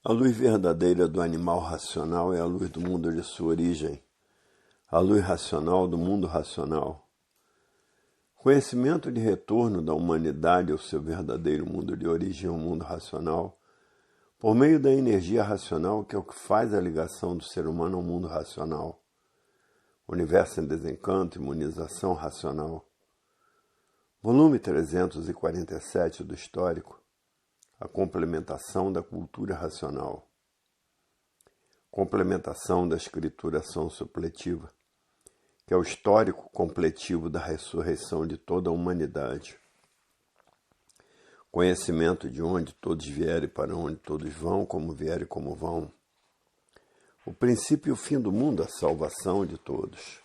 A luz verdadeira do animal racional é a luz do mundo de sua origem, a luz racional do mundo racional. Conhecimento de retorno da humanidade ao seu verdadeiro mundo de origem, ao mundo racional, por meio da energia racional, que é o que faz a ligação do ser humano ao mundo racional. Universo em Desencanto, Imunização Racional. Volume 347 do Histórico. A complementação da cultura racional. Complementação da escrituração supletiva, que é o histórico completivo da ressurreição de toda a humanidade. Conhecimento de onde todos vierem e para onde todos vão, como vierem e como vão. O princípio e o fim do mundo, a salvação de todos.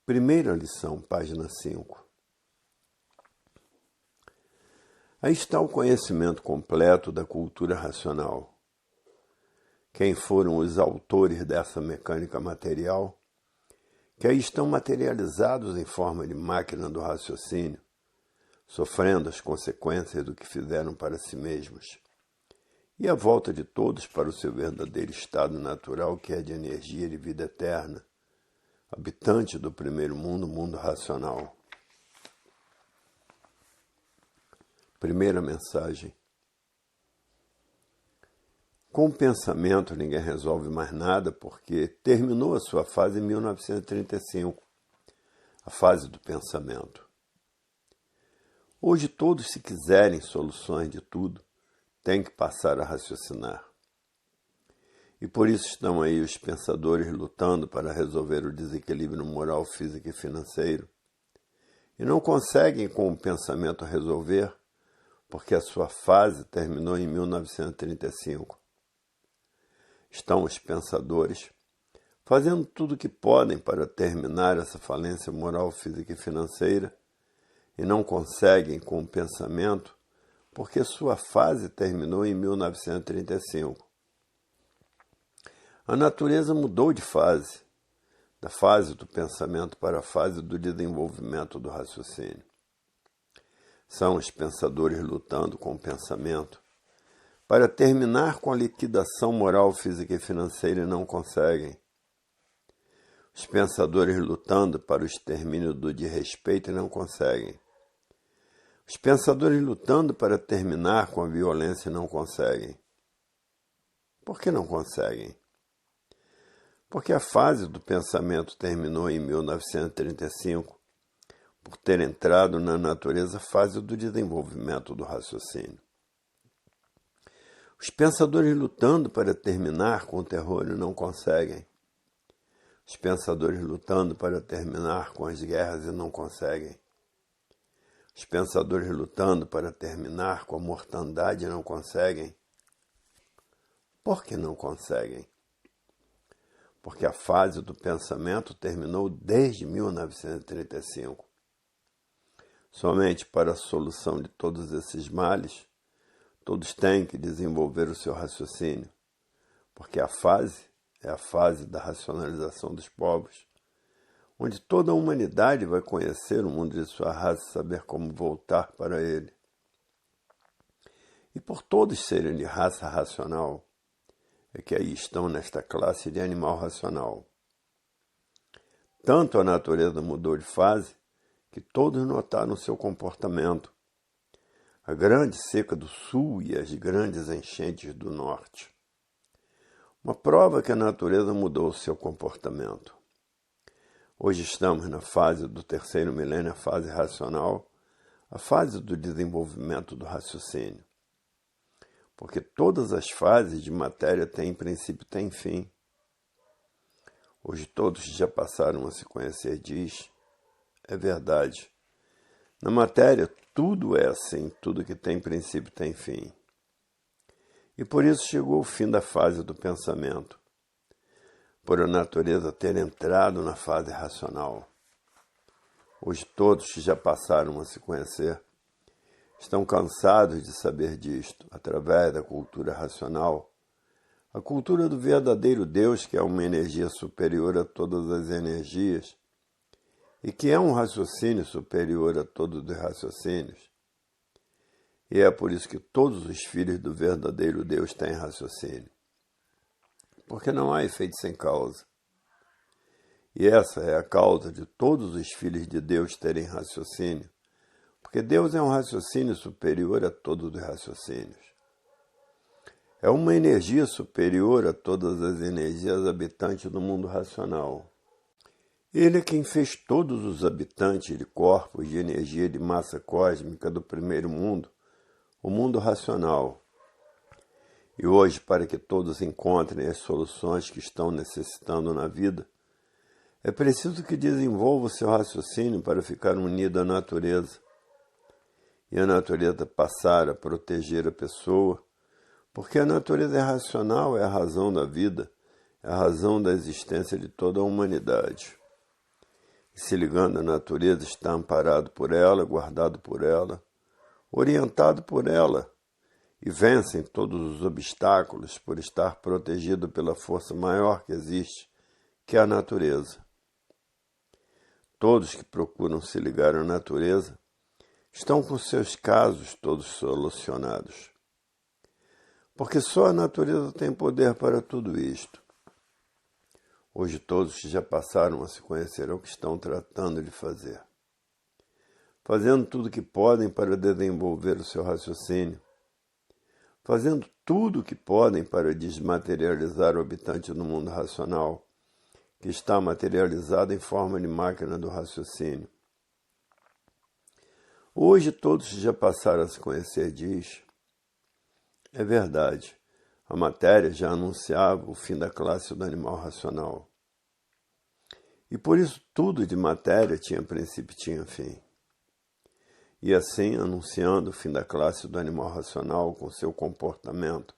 Primeira lição, página 5. Aí está o conhecimento completo da cultura racional. Quem foram os autores dessa mecânica material, que aí estão materializados em forma de máquina do raciocínio, sofrendo as consequências do que fizeram para si mesmos, e a volta de todos para o seu verdadeiro estado natural, que é de energia de vida eterna, habitante do primeiro mundo, mundo racional. Primeira mensagem. Com o pensamento ninguém resolve mais nada, porque terminou a sua fase em 1935, a fase do pensamento. Hoje todos, se quiserem soluções de tudo, têm que passar a raciocinar. E por isso estão aí os pensadores lutando para resolver o desequilíbrio moral, físico e financeiro, e não conseguem com o pensamento resolver, porque a sua fase terminou em 1935. Estão os pensadores fazendo tudo o que podem para terminar essa falência moral, física e financeira, e não conseguem com o pensamento, porque sua fase terminou em 1935. A natureza mudou de fase, da fase do pensamento para a fase do desenvolvimento do raciocínio. São os pensadores lutando com o pensamento para terminar com a liquidação moral, física e financeira e não conseguem. Os pensadores lutando para o extermínio do desrespeito e não conseguem. Os pensadores lutando para terminar com a violência e não conseguem. Por que não conseguem? Porque a fase do pensamento terminou em 1935, por ter entrado na natureza fase do desenvolvimento do raciocínio. Os pensadores lutando para terminar com o terror e não conseguem. Os pensadores lutando para terminar com as guerras e não conseguem. Os pensadores lutando para terminar com a mortandade e não conseguem. Por que não conseguem? Porque a fase do pensamento terminou desde 1935. Somente para a solução de todos esses males, todos têm que desenvolver o seu raciocínio, porque a fase é a fase da racionalização dos povos, onde toda a humanidade vai conhecer o mundo de sua raça e saber como voltar para ele. E por todos serem de raça racional, é que aí estão nesta classe de animal racional. Tanto a natureza mudou de fase, que todos notaram seu comportamento. A grande seca do sul e as grandes enchentes do norte. Uma prova que a natureza mudou seu comportamento. Hoje estamos na fase do terceiro milênio, a fase racional, a fase do desenvolvimento do raciocínio. Porque todas as fases de matéria têm princípio e têm fim. Hoje todos já passaram a se conhecer, diz, é verdade. Na matéria, tudo é assim, tudo que tem princípio tem fim. E por isso chegou o fim da fase do pensamento, por a natureza ter entrado na fase racional. Hoje todos que já passaram a se conhecer estão cansados de saber disto, através da cultura racional, a cultura do verdadeiro Deus, que é uma energia superior a todas as energias, e que é um raciocínio superior a todos os raciocínios, E é por isso que todos os filhos do verdadeiro Deus têm raciocínio. Porque não há efeito sem causa. E essa é a causa de todos os filhos de Deus terem raciocínio, porque Deus é um raciocínio superior a todos os raciocínios. É uma energia superior a todas as energias habitantes do mundo racional. Ele é quem fez todos os habitantes de corpos de energia de massa cósmica do primeiro mundo, o mundo racional. E hoje, para que todos encontrem as soluções que estão necessitando na vida, é preciso que desenvolva o seu raciocínio para ficar unido à natureza. E a natureza passar a proteger a pessoa, porque a natureza é racional, é a razão da vida, é a razão da existência de toda a humanidade. E se ligando à natureza, está amparado por ela, guardado por ela, orientado por ela, e vencem todos os obstáculos por estar protegido pela força maior que existe, que é a natureza. Todos que procuram se ligar à natureza estão com seus casos todos solucionados. Porque só a natureza tem poder para tudo isto. Hoje todos que já passaram a se conhecer o que estão tratando de fazer. Fazendo tudo o que podem para desenvolver o seu raciocínio. Fazendo tudo o que podem para desmaterializar o habitante do mundo racional, que está materializado em forma de máquina do raciocínio. Hoje todos já passaram a se conhecer, diz. É verdade, a matéria já anunciava o fim da classe do animal racional. E por isso tudo de matéria tinha princípio e tinha fim. E assim, anunciando o fim da classe do animal racional com seu comportamento,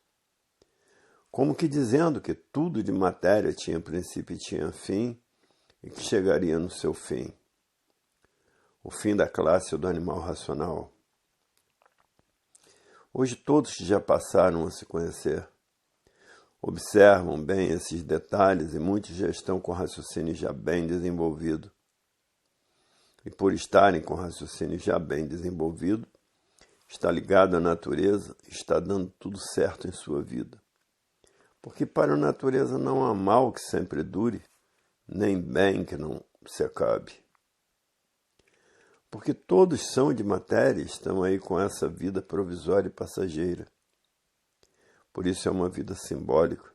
como que dizendo que tudo de matéria tinha princípio e tinha fim, e que chegaria no seu fim. O fim da classe do animal racional. Hoje todos que já passaram a se conhecer, observam bem esses detalhes e muitos já estão com raciocínio já bem desenvolvido. E por estarem com raciocínio já bem desenvolvido, está ligado à natureza e está dando tudo certo em sua vida. Porque para a natureza não há mal que sempre dure, nem bem que não se acabe. Porque todos são de matéria e estão aí com essa vida provisória e passageira. Por isso é uma vida simbólica.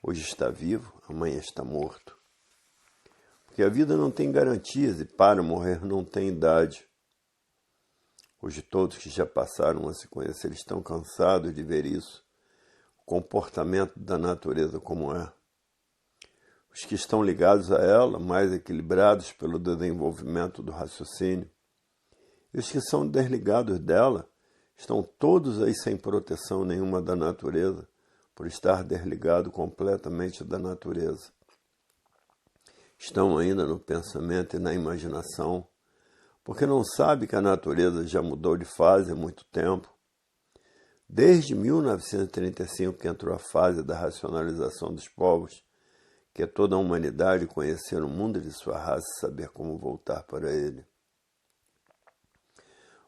Hoje está vivo, amanhã está morto. Porque a vida não tem garantias e para morrer não tem idade. Hoje todos que já passaram a se conhecer estão cansados de ver isso. Comportamento da natureza como é. Os que estão ligados a ela, mais equilibrados pelo desenvolvimento do raciocínio, e os que são desligados dela, estão todos aí sem proteção nenhuma da natureza, por estar desligado completamente da natureza. Estão ainda no pensamento e na imaginação, porque não sabe que a natureza já mudou de fase há muito tempo. Desde 1935 que entrou a fase da racionalização dos povos, que é toda a humanidade conhecer o mundo de sua raça e saber como voltar para ele.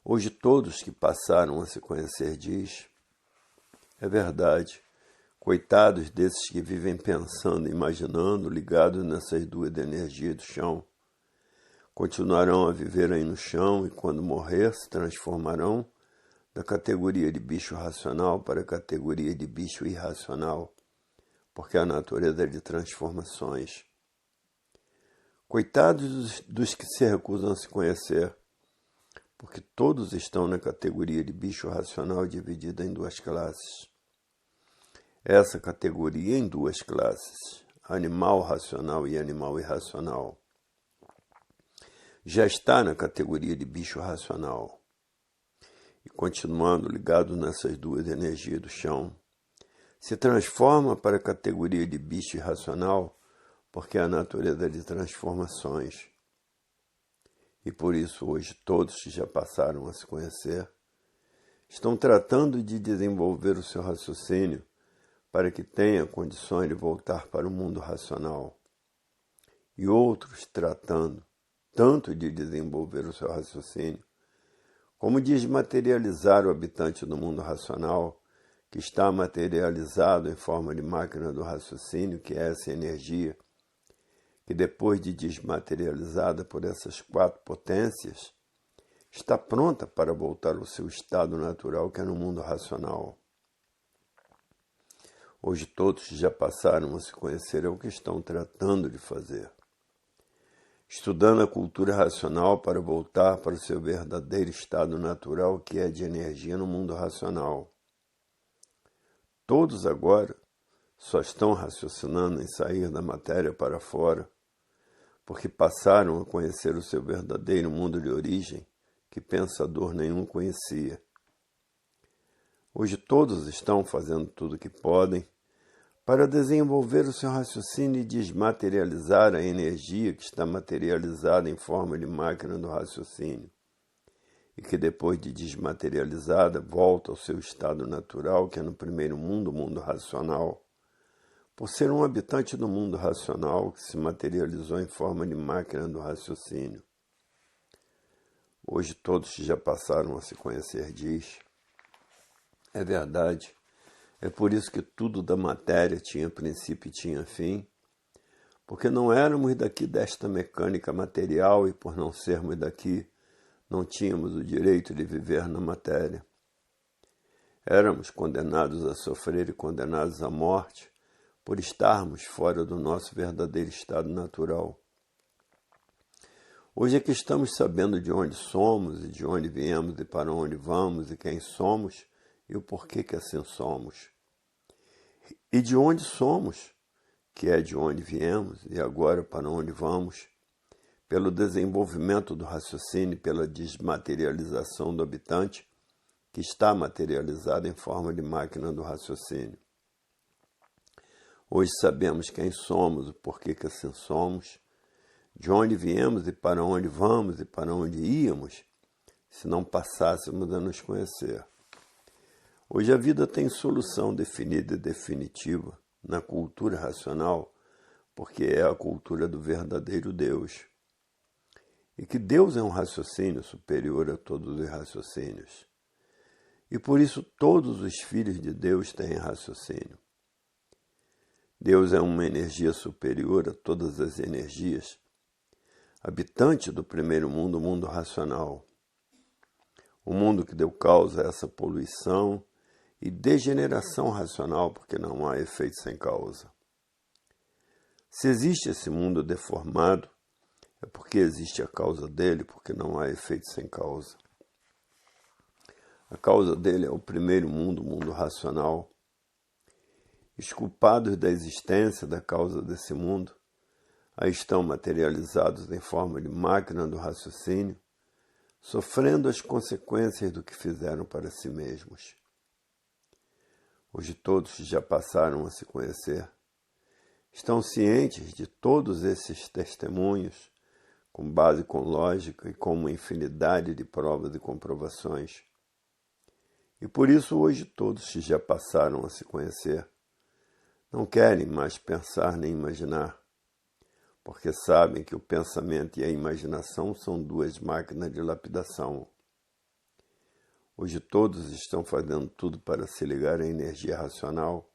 Hoje todos que passaram a se conhecer diz, é verdade, coitados desses que vivem pensando, imaginando, ligados nessas duas energias do chão, continuarão a viver aí no chão e quando morrer se transformarão da categoria de bicho racional para a categoria de bicho irracional, porque a natureza é de transformações. Coitados dos que se recusam a se conhecer, porque todos estão na categoria de bicho racional dividida em duas classes. Essa categoria em duas classes, animal racional e animal irracional, já está na categoria de bicho racional. E continuando ligado nessas duas energias do chão, se transforma para a categoria de bicho irracional, porque a natureza é de transformações. E por isso hoje todos que já passaram a se conhecer, estão tratando de desenvolver o seu raciocínio para que tenha condições de voltar para o mundo racional. E outros tratando tanto de desenvolver o seu raciocínio, Como desmaterializar o habitante do mundo racional, que está materializado em forma de máquina do raciocínio, que é essa energia, que depois de desmaterializada por essas 4 potências, está pronta para voltar ao seu estado natural, que é no mundo racional. Hoje todos já passaram a se conhecer, é o que estão tratando de fazer. Estudando a cultura racional para voltar para o seu verdadeiro estado natural, que é de energia no mundo racional. Todos agora só estão raciocinando em sair da matéria para fora, porque passaram a conhecer o seu verdadeiro mundo de origem, que pensador nenhum conhecia. Hoje todos estão fazendo tudo o que podem para desenvolver o seu raciocínio e desmaterializar a energia que está materializada em forma de máquina do raciocínio, e que depois de desmaterializada volta ao seu estado natural, que é no primeiro mundo, o mundo racional, por ser um habitante do mundo racional que se materializou em forma de máquina do raciocínio. Hoje todos já passaram a se conhecer, diz. É verdade. É por isso que tudo da matéria tinha princípio e tinha fim, porque não éramos daqui desta mecânica material e por não sermos daqui, não tínhamos o direito de viver na matéria. Éramos condenados a sofrer e condenados à morte por estarmos fora do nosso verdadeiro estado natural. Hoje é que estamos sabendo de onde somos e de onde viemos e para onde vamos e quem somos e o porquê que assim somos. E de onde somos, que é de onde viemos e agora para onde vamos, pelo desenvolvimento do raciocínio e pela desmaterialização do habitante, que está materializado em forma de máquina do raciocínio. Hoje sabemos quem somos, o porquê que assim somos, de onde viemos e para onde vamos e para onde íamos, se não passássemos a nos conhecer. Hoje a vida tem solução definida e definitiva na cultura racional, porque é a cultura do verdadeiro Deus. E que Deus é um raciocínio superior a todos os raciocínios. E por isso todos os filhos de Deus têm raciocínio. Deus é uma energia superior a todas as energias, habitante do primeiro mundo, o mundo racional. O mundo que deu causa a essa poluição e degeneração racional, porque não há efeito sem causa. Se existe esse mundo deformado, é porque existe a causa dele, porque não há efeito sem causa. A causa dele é o primeiro mundo, o mundo racional. Os culpados da existência da causa desse mundo, aí estão materializados em forma de máquina do raciocínio, sofrendo as consequências do que fizeram para si mesmos. Hoje todos já passaram a se conhecer, estão cientes de todos esses testemunhos, com base com lógica e com uma infinidade de provas e comprovações. E por isso hoje todos já passaram a se conhecer. Não querem mais pensar nem imaginar, porque sabem que o pensamento e a imaginação são 2 máquinas de lapidação. Hoje todos estão fazendo tudo para se ligar à energia racional,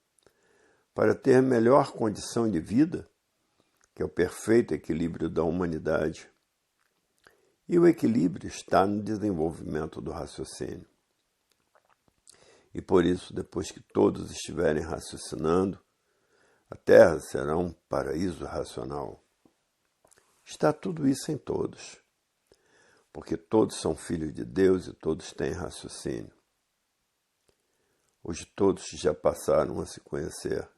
para ter melhor condição de vida, que é o perfeito equilíbrio da humanidade. E o equilíbrio está no desenvolvimento do raciocínio. E por isso, depois que todos estiverem raciocinando, a Terra será um paraíso racional. Está tudo isso em todos, porque todos são filhos de Deus e todos têm raciocínio. Hoje todos já passaram a se conhecer.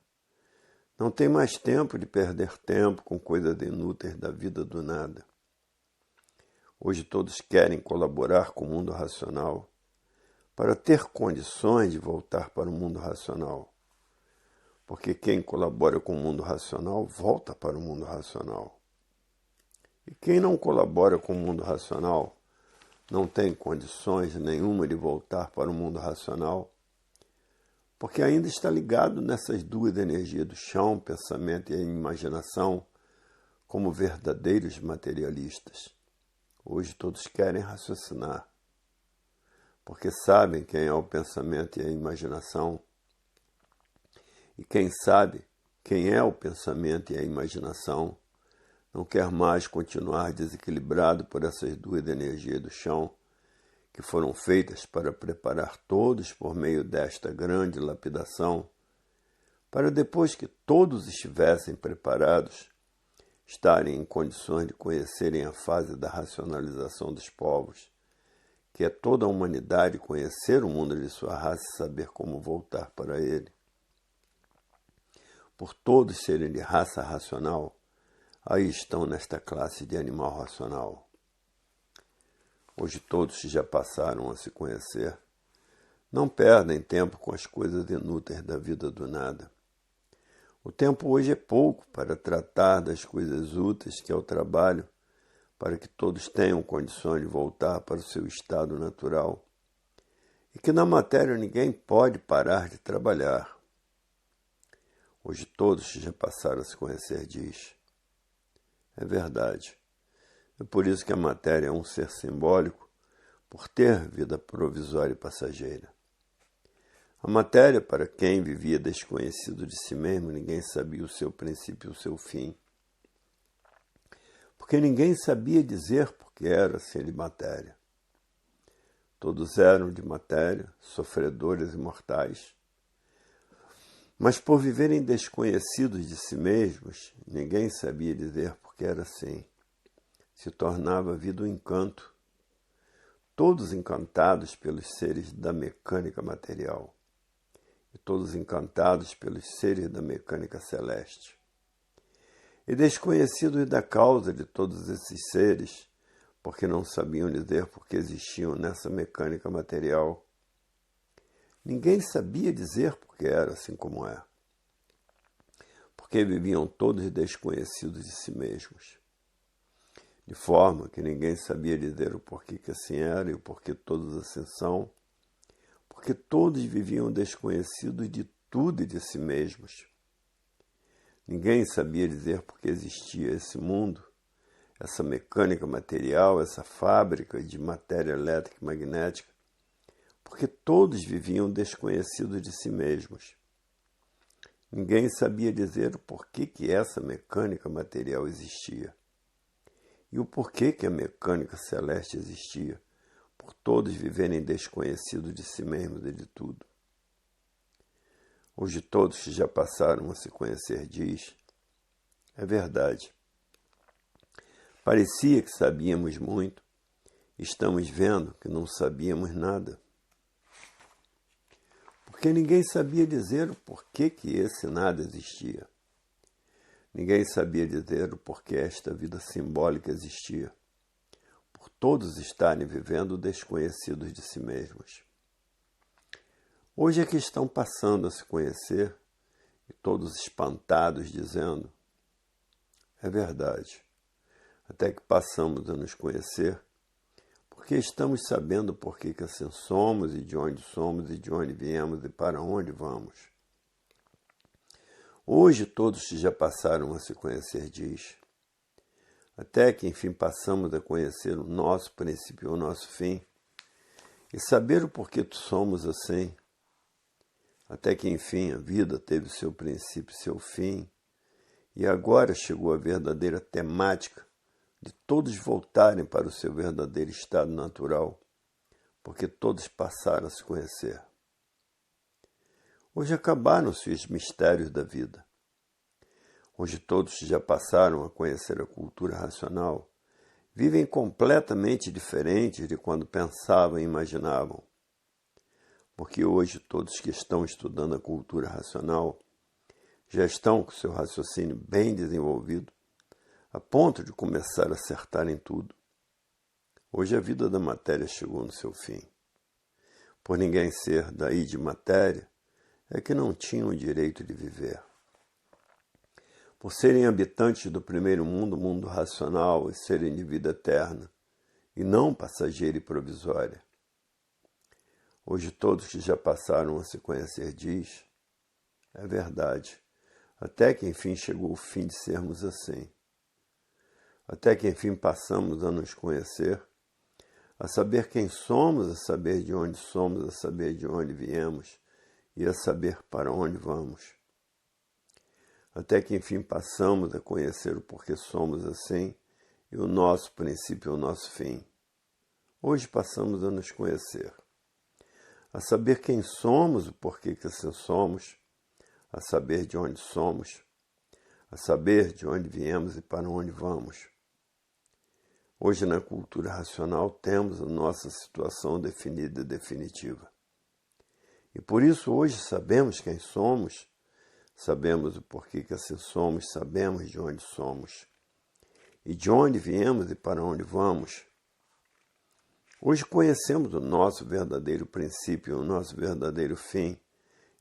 Não tem mais tempo de perder tempo com coisas inúteis da vida do nada. Hoje todos querem colaborar com o mundo racional para ter condições de voltar para o mundo racional. Porque quem colabora com o mundo racional volta para o mundo racional. E quem não colabora com o mundo racional não tem condições nenhuma de voltar para o mundo racional, porque ainda está ligado nessas 2 energias do chão, pensamento e imaginação, como verdadeiros materialistas. Hoje todos querem raciocinar. porque sabem quem é o pensamento e a imaginação. E quem sabe quem é o pensamento e a imaginação não quer mais continuar desequilibrado por essas duas energias do chão, que foram feitas para preparar todos por meio desta grande lapidação, para depois que todos estivessem preparados, estarem em condições de conhecerem a fase da racionalização dos povos, que é toda a humanidade conhecer o mundo de sua raça e saber como voltar para ele. Por todos serem de raça racional, aí estão nesta classe de animal racional. Hoje todos que já passaram a se conhecer, não perdem tempo com as coisas inúteis da vida do nada. O tempo hoje é pouco para tratar das coisas úteis que é o trabalho, para que todos tenham condições de voltar para o seu estado natural, e que na matéria ninguém pode parar de trabalhar. Hoje todos que já passaram a se conhecer diz: é verdade. É por isso que a matéria é um ser simbólico, por ter vida provisória e passageira. A matéria, para quem vivia desconhecido de si mesmo, ninguém sabia o seu princípio e o seu fim. Porque ninguém sabia dizer por que era ser de matéria. Todos eram de matéria, sofredores e mortais. Mas por viverem desconhecidos de si mesmos, ninguém sabia dizer por que era assim. Se tornava a vida um encanto. Todos encantados pelos seres da mecânica material. E todos encantados pelos seres da mecânica celeste. E desconhecidos da causa de todos esses seres, porque não sabiam dizer por que existiam nessa mecânica material. Ninguém sabia dizer por que era assim como é. Porque viviam todos desconhecidos de si mesmos. De forma que ninguém sabia dizer o porquê que assim era e o porquê todos assim são, porque todos viviam desconhecidos de tudo e de si mesmos. Ninguém sabia dizer por que existia esse mundo, essa mecânica material, essa fábrica de matéria elétrica e magnética, porque todos viviam desconhecidos de si mesmos. Ninguém sabia dizer o porquê que essa mecânica material existia e o porquê que a mecânica celeste existia, por todos viverem desconhecidos de si mesmos e de tudo. Hoje todos que já passaram a se conhecer diz: é verdade. Parecia que sabíamos muito, estamos vendo que não sabíamos nada. Porque ninguém sabia dizer o porquê que esse nada existia. Ninguém sabia dizer o porquê esta vida simbólica existia, por todos estarem vivendo desconhecidos de si mesmos. Hoje é que estão passando a se conhecer e todos espantados dizendo: é verdade, até que passamos a nos conhecer, porque estamos sabendo por que assim somos e de onde viemos e para onde vamos. Hoje todos que já passaram a se conhecer diz: até que enfim passamos a conhecer o nosso princípio e o nosso fim, e saber o porquê somos assim, até que enfim a vida teve seu princípio e seu fim, e agora chegou a verdadeira temática de todos voltarem para o seu verdadeiro estado natural, porque todos passaram a se conhecer. Hoje acabaram-se os mistérios da vida. Hoje todos que já passaram a conhecer a cultura racional vivem completamente diferentes de quando pensavam e imaginavam. Porque hoje todos que estão estudando a cultura racional já estão com seu raciocínio bem desenvolvido, a ponto de começar a acertar em tudo. Hoje a vida da matéria chegou no seu fim. Por ninguém ser daí de matéria, é que não tinham o direito de viver. Por serem habitantes do primeiro mundo, mundo racional, e serem de vida eterna, e não passageira e provisória. Hoje todos que já passaram a se conhecer diz: é verdade, até que enfim chegou o fim de sermos assim. Até que enfim passamos a nos conhecer, a saber quem somos, a saber de onde somos, a saber de onde viemos e a saber para onde vamos. Até que enfim passamos a conhecer o porquê somos assim e o nosso princípio e o nosso fim. Hoje passamos a nos conhecer, a saber quem somos, o porquê que assim somos, a saber de onde somos, a saber de onde viemos e para onde vamos. Hoje, na cultura racional, temos a nossa situação definida e definitiva. E por isso hoje sabemos quem somos, sabemos o porquê que assim somos, sabemos de onde somos, e de onde viemos e para onde vamos. Hoje conhecemos o nosso verdadeiro princípio, o nosso verdadeiro fim,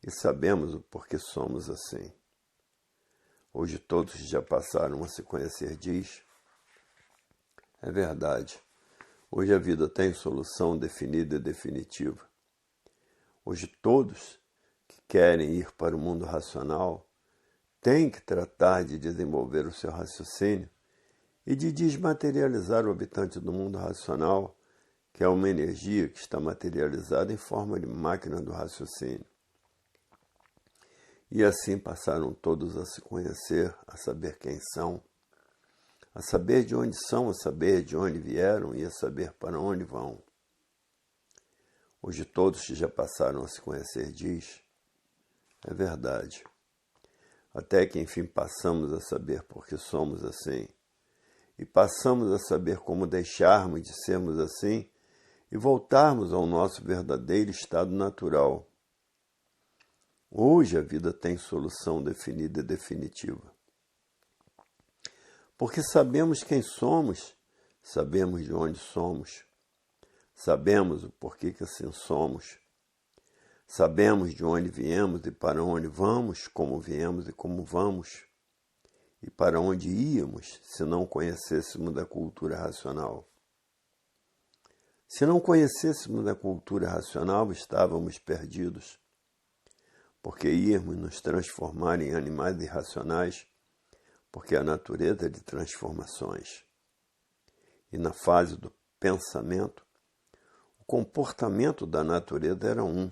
e sabemos o porquê somos assim. Hoje todos que já passaram a se conhecer diz: é verdade, hoje a vida tem solução definida e definitiva. Hoje todos que querem ir para o mundo racional têm que tratar de desenvolver o seu raciocínio e de desmaterializar o habitante do mundo racional, que é uma energia que está materializada em forma de máquina do raciocínio. E assim passaram todos a se conhecer, a saber quem são, a saber de onde são, a saber de onde vieram e a saber para onde vão. Hoje todos que já passaram a se conhecer diz: é verdade. Até que enfim passamos a saber por que somos assim, e passamos a saber como deixarmos de sermos assim e voltarmos ao nosso verdadeiro estado natural. Hoje a vida tem solução definida e definitiva. Porque sabemos quem somos, sabemos de onde somos, sabemos o porquê que assim somos, sabemos de onde viemos e para onde vamos, como viemos e como vamos, e para onde íamos se não conhecêssemos da cultura racional. Se não conhecêssemos da cultura racional, estávamos perdidos, porque íamos nos transformar em animais irracionais, porque a natureza é de transformações. E na fase do pensamento, o comportamento da natureza era um,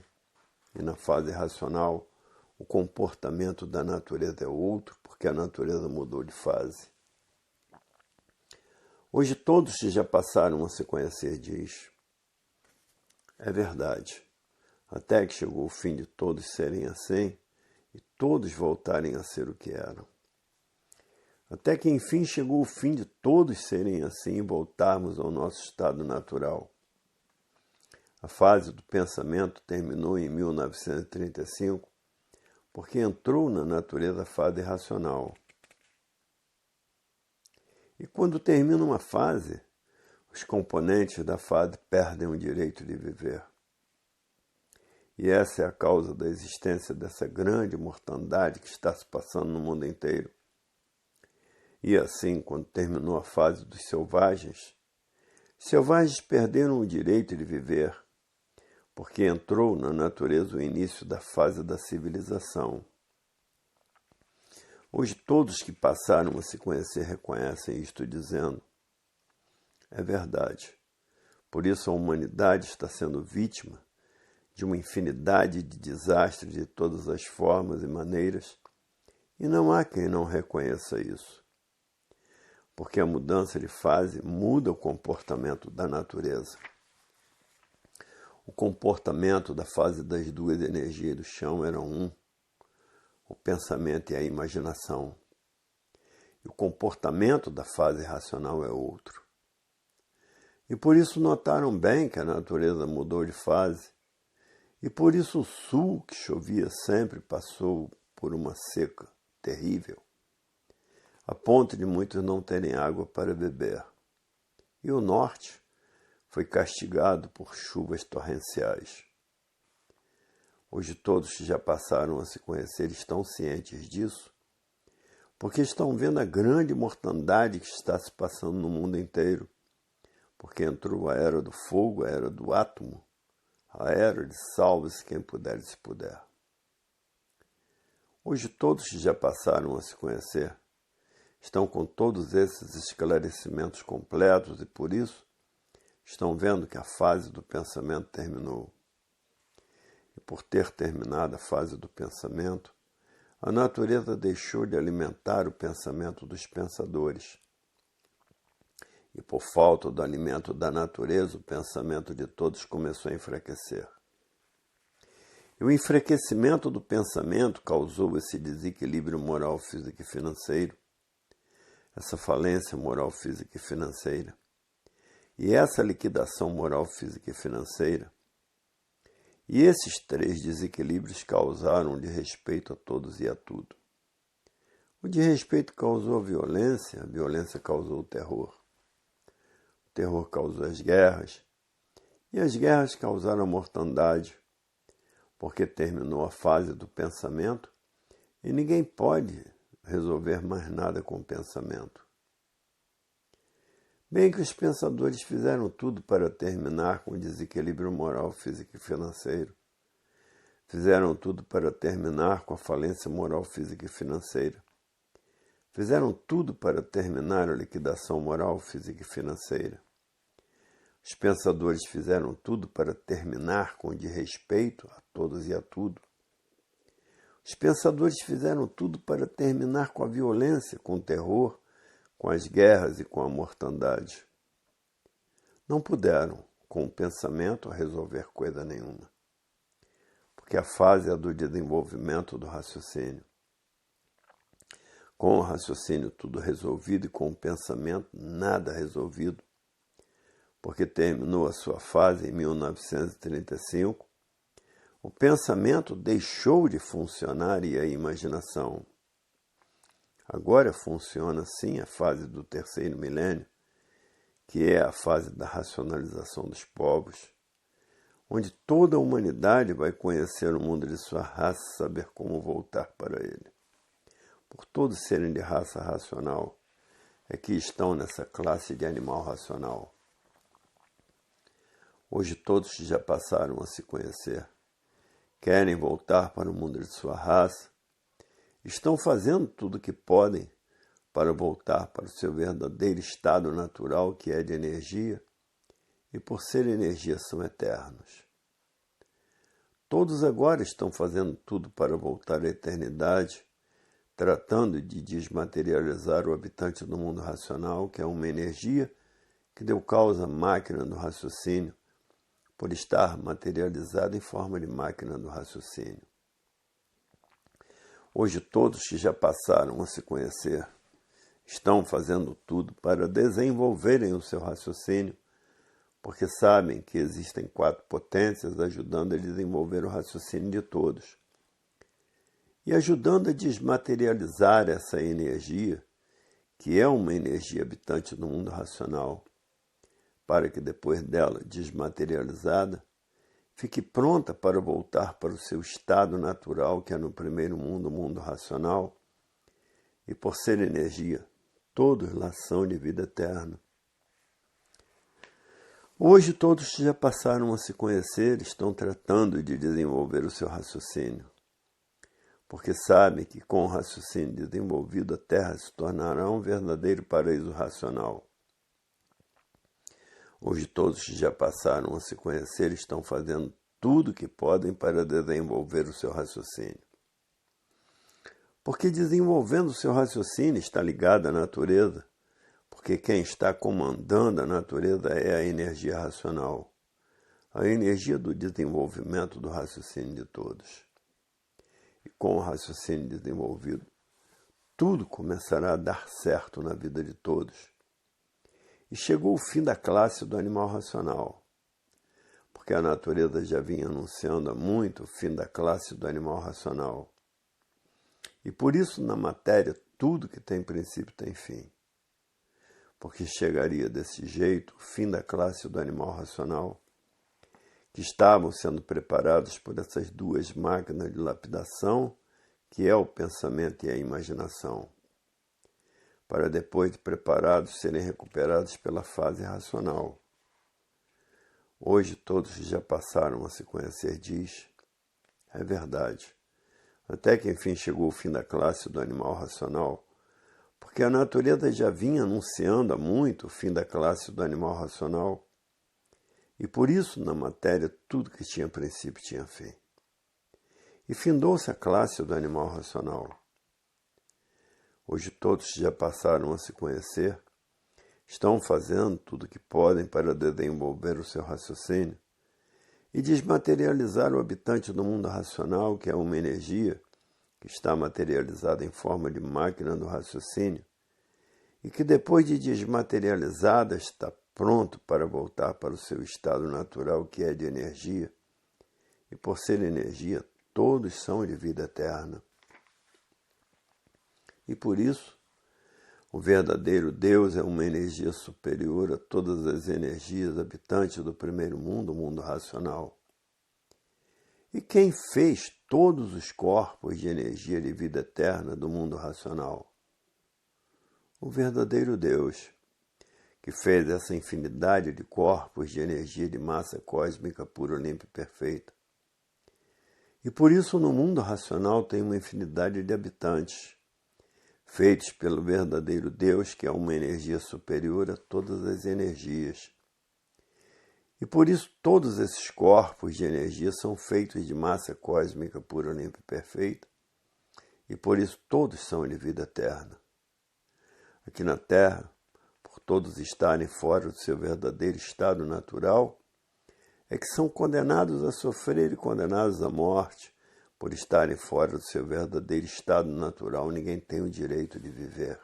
e na fase racional, o comportamento da natureza é outro, porque a natureza mudou de fase. Hoje todos que já passaram a se conhecer diz: é verdade. Até que chegou o fim de todos serem assim e todos voltarem a ser o que eram. Até que enfim chegou o fim de todos serem assim e voltarmos ao nosso estado natural. A fase do pensamento terminou em 1935, porque entrou na natureza a fase racional. E quando termina uma fase, os componentes da fase perdem o direito de viver. E essa é a causa da existência dessa grande mortandade que está se passando no mundo inteiro. E assim, quando terminou a fase dos selvagens perderam o direito de viver, porque entrou na natureza o início da fase da civilização. Hoje todos que passaram a se conhecer reconhecem isto dizendo: é verdade. Por isso a humanidade está sendo vítima de uma infinidade de desastres de todas as formas e maneiras, e não há quem não reconheça isso. Porque a mudança de fase muda o comportamento da natureza. O comportamento da fase das duas energias do chão era um, o pensamento e a imaginação. E o comportamento da fase racional é outro. E por isso notaram bem que a natureza mudou de fase, e por isso o sul, que chovia sempre, passou por uma seca terrível, a ponto de muitos não terem água para beber. E o norte foi castigado por chuvas torrenciais. Hoje todos que já passaram a se conhecer estão cientes disso, porque estão vendo a grande mortandade que está se passando no mundo inteiro, porque entrou a era do fogo, a era do átomo, a era de salve-se quem puder e se puder. Hoje todos que já passaram a se conhecer estão com todos esses esclarecimentos completos e por isso estão vendo que a fase do pensamento terminou. E por ter terminado a fase do pensamento, a natureza deixou de alimentar o pensamento dos pensadores. E por falta do alimento da natureza, o pensamento de todos começou a enfraquecer. E o enfraquecimento do pensamento causou esse desequilíbrio moral, físico e financeiro, essa falência moral, física e financeira. E essa liquidação moral, física e financeira. E esses três desequilíbrios causaram o desrespeito a todos e a tudo. O desrespeito causou a violência causou o terror causou as guerras, e as guerras causaram a mortandade, porque terminou a fase do pensamento e ninguém pode resolver mais nada com o pensamento. Bem que os pensadores fizeram tudo para terminar com o desequilíbrio moral, físico e financeiro. Fizeram tudo para terminar com a falência moral, física e financeira. Fizeram tudo para terminar a liquidação moral, física e financeira. Os pensadores fizeram tudo para terminar com o desrespeito a todos e a tudo. Os pensadores fizeram tudo para terminar com a violência, com o terror, com as guerras e com a mortandade. Não puderam, com o pensamento, resolver coisa nenhuma, porque a fase é do desenvolvimento do raciocínio. Com o raciocínio tudo resolvido e com o pensamento nada resolvido, porque terminou a sua fase em 1935, o pensamento deixou de funcionar e a imaginação. Agora funciona sim a fase do terceiro milênio, que é a fase da racionalização dos povos, onde toda a humanidade vai conhecer o mundo de sua raça e saber como voltar para ele. Por todos serem de raça racional, é que estão nessa classe de animal racional. Hoje todos que já passaram a se conhecer, querem voltar para o mundo de sua raça, estão fazendo tudo o que podem para voltar para o seu verdadeiro estado natural, que é de energia, e por ser energia são eternos. Todos agora estão fazendo tudo para voltar à eternidade, tratando de desmaterializar o habitante do mundo racional, que é uma energia que deu causa à máquina do raciocínio, por estar materializada em forma de máquina do raciocínio. Hoje todos que já passaram a se conhecer estão fazendo tudo para desenvolverem o seu raciocínio, porque sabem que existem 4 potências ajudando a desenvolver o raciocínio de todos. E ajudando a desmaterializar essa energia, que é uma energia habitante do mundo racional, para que depois dela, desmaterializada, fique pronta para voltar para o seu estado natural, que é no primeiro mundo, o mundo racional, e por ser energia, todos lá são de vida eterna. Hoje todos que já passaram a se conhecer estão tratando de desenvolver o seu raciocínio, porque sabem que com o raciocínio desenvolvido a Terra se tornará um verdadeiro paraíso racional. Hoje todos que já passaram a se conhecer estão fazendo tudo o que podem para desenvolver o seu raciocínio. Porque desenvolvendo o seu raciocínio está ligado à natureza, porque quem está comandando a natureza é a energia racional, a energia do desenvolvimento do raciocínio de todos. E com o raciocínio desenvolvido, tudo começará a dar certo na vida de todos. E chegou o fim da classe do animal racional, porque a natureza já vinha anunciando há muito o fim da classe do animal racional. E por isso, na matéria, tudo que tem princípio tem fim. Porque chegaria desse jeito o fim da classe do animal racional, que estavam sendo preparados por essas 2 máquinas de lapidação, que é o pensamento e a imaginação, para depois de preparados serem recuperados pela fase racional. Hoje todos que já passaram a se conhecer diz, é verdade, até que enfim chegou o fim da classe do animal racional, porque a natureza já vinha anunciando há muito o fim da classe do animal racional, E por isso, na matéria, tudo que tinha princípio tinha fim. E findou-se a classe do animal racional. Hoje todos já passaram a se conhecer, estão fazendo tudo o que podem para desenvolver o seu raciocínio e desmaterializar o habitante do mundo racional, que é uma energia que está materializada em forma de máquina do raciocínio e que depois de desmaterializada está pronto para voltar para o seu estado natural, que é de energia. E por ser energia, todos são de vida eterna. E por isso, o verdadeiro Deus é uma energia superior a todas as energias habitantes do primeiro mundo, o mundo racional. E quem fez todos os corpos de energia de vida eterna do mundo racional? O verdadeiro Deus, que fez essa infinidade de corpos de energia de massa cósmica pura, limpa e perfeita. E por isso no mundo racional tem uma infinidade de habitantes, feitos pelo verdadeiro Deus, que é uma energia superior a todas as energias. E por isso todos esses corpos de energia são feitos de massa cósmica pura, limpa e perfeita, e por isso todos são de vida eterna. Aqui na Terra, por todos estarem fora do seu verdadeiro estado natural, é que são condenados a sofrer e condenados à morte. Por estarem fora do seu verdadeiro estado natural, ninguém tem o direito de viver.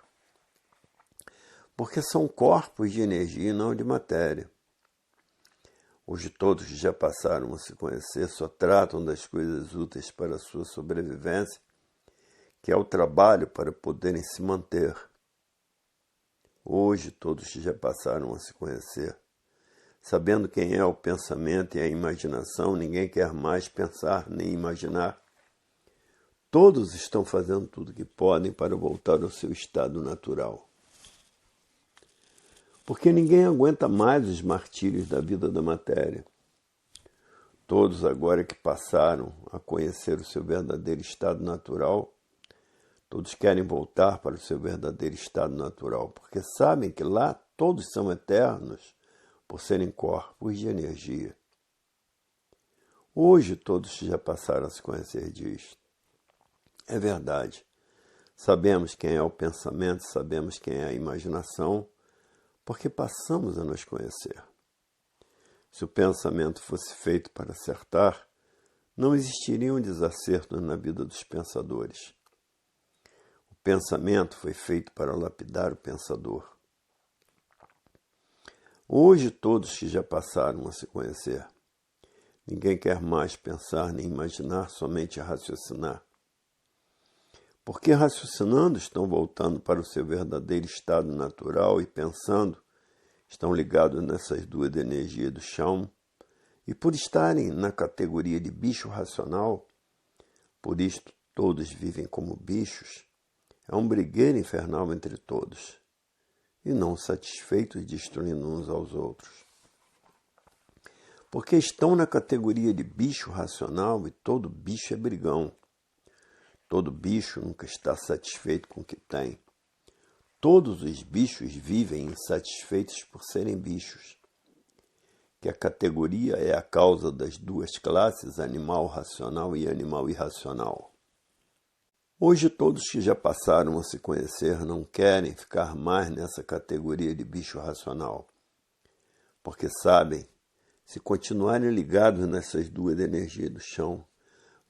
Porque são corpos de energia e não de matéria. Hoje todos que já passaram a se conhecer só tratam das coisas úteis para a sua sobrevivência, que é o trabalho para poderem se manter. Hoje todos que já passaram a se conhecer, sabendo quem é o pensamento e a imaginação, ninguém quer mais pensar nem imaginar. Todos estão fazendo tudo o que podem para voltar ao seu estado natural. Porque ninguém aguenta mais os martírios da vida da matéria. Todos agora que passaram a conhecer o seu verdadeiro estado natural, todos querem voltar para o seu verdadeiro estado natural, porque sabem que lá todos são eternos, por serem corpos de energia. Hoje todos já passaram a se conhecer disto. É verdade. Sabemos quem é o pensamento, sabemos quem é a imaginação, porque passamos a nos conhecer. Se o pensamento fosse feito para acertar, não existiriam desacertos na vida dos pensadores. O pensamento foi feito para lapidar o pensador. Hoje todos que já passaram a se conhecer, ninguém quer mais pensar nem imaginar, somente raciocinar. Porque raciocinando estão voltando para o seu verdadeiro estado natural e pensando, estão ligados nessas duas energias do chão, e por estarem na categoria de bicho racional, por isto todos vivem como bichos, é um brigueiro infernal entre todos, e não satisfeitos destruindo uns aos outros. Porque estão na categoria de bicho racional e todo bicho é brigão. Todo bicho nunca está satisfeito com o que tem. Todos os bichos vivem insatisfeitos por serem bichos. Que a categoria é a causa das duas classes, animal racional e animal irracional. Hoje todos que já passaram a se conhecer não querem ficar mais nessa categoria de bicho racional. Porque sabem, se continuarem ligados nessas duas energias do chão,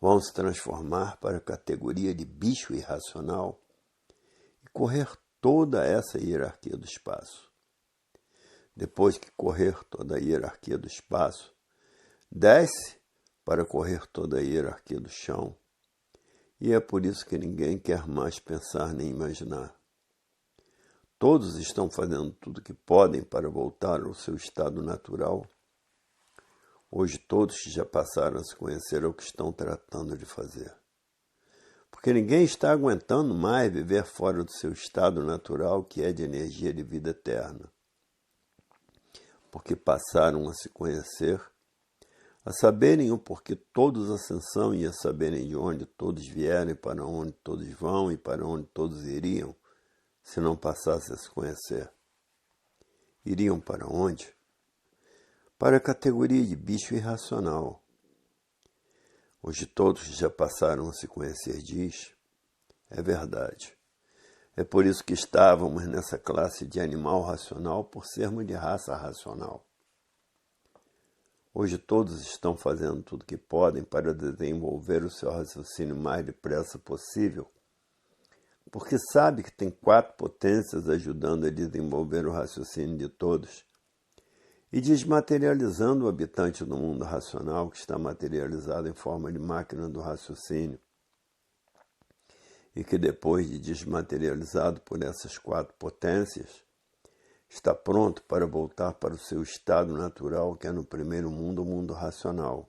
vão se transformar para a categoria de bicho irracional e correr toda essa hierarquia do espaço. Depois que correr toda a hierarquia do espaço, desce para correr toda a hierarquia do chão. E é por isso que ninguém quer mais pensar nem imaginar. Todos estão fazendo tudo o que podem para voltar ao seu estado natural. Hoje todos que já passaram a se conhecer é o que estão tratando de fazer. Porque ninguém está aguentando mais viver fora do seu estado natural, que é de energia de vida eterna. Porque passaram a se conhecer, a saberem o porquê todos ascensão e a saberem de onde todos vieram e para onde todos vão e para onde todos iriam, se não passassem a se conhecer. Iriam para onde? para a categoria de bicho irracional. Hoje todos já passaram a se conhecer diz, é verdade. É por isso que estávamos nessa classe de animal racional por sermos de raça racional. Hoje todos estão fazendo tudo o que podem para desenvolver o seu raciocínio mais depressa possível, porque sabe que tem 4 potências ajudando a desenvolver o raciocínio de todos e desmaterializando o habitante do mundo racional que está materializado em forma de máquina do raciocínio e que depois de desmaterializado por essas 4 potências, está pronto para voltar para o seu estado natural, que é no primeiro mundo, o mundo racional.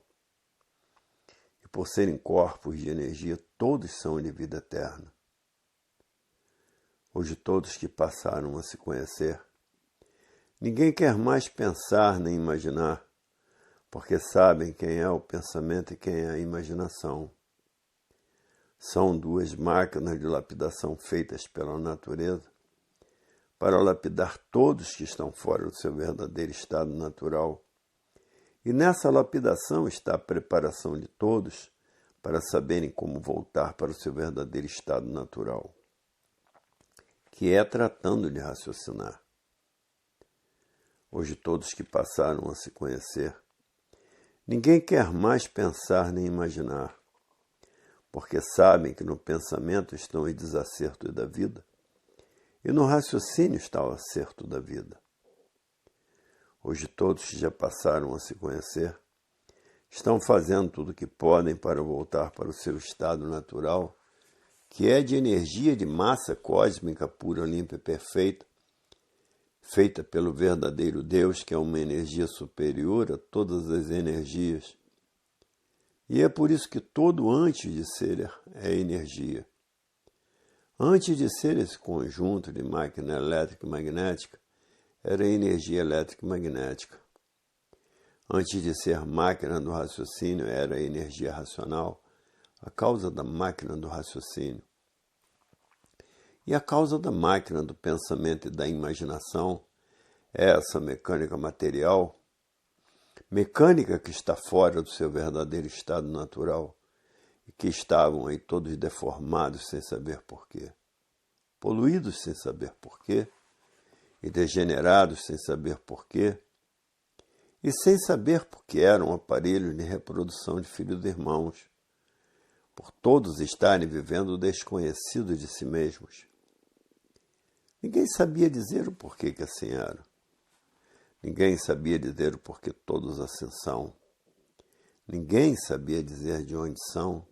E por serem corpos de energia, todos são de vida eterna. Hoje todos que passaram a se conhecer, ninguém quer mais pensar nem imaginar, porque sabem quem é o pensamento e quem é a imaginação. São 2 máquinas de lapidação feitas pela natureza para lapidar todos que estão fora do seu verdadeiro estado natural. E nessa lapidação está a preparação de todos para saberem como voltar para o seu verdadeiro estado natural, que é tratando de raciocinar. Hoje todos que passaram a se conhecer, ninguém quer mais pensar nem imaginar, porque sabem que no pensamento estão os desacertos da vida e no raciocínio está o acerto da vida. Hoje todos que já passaram a se conhecer, estão fazendo tudo o que podem para voltar para o seu estado natural, que é de energia de massa cósmica pura, limpa e perfeita, feita pelo verdadeiro Deus, que é uma energia superior a todas as energias. E é por isso que todo antes de ser é energia. Antes de ser esse conjunto de máquina elétrica e magnética, era energia elétrica e magnética. Antes de ser máquina do raciocínio, era energia racional, a causa da máquina do raciocínio. E a causa da máquina do pensamento e da imaginação é essa mecânica material, mecânica que está fora do seu verdadeiro estado natural e que estavam aí todos deformados sem saber porquê, poluídos sem saber porquê e degenerados sem saber porquê e sem saber porque eram aparelhos de reprodução de filhos e irmãos, por todos estarem vivendo o desconhecido de si mesmos. Ninguém sabia dizer o porquê que assim era. Ninguém sabia dizer o porquê todos assim são. Ninguém sabia dizer de onde são.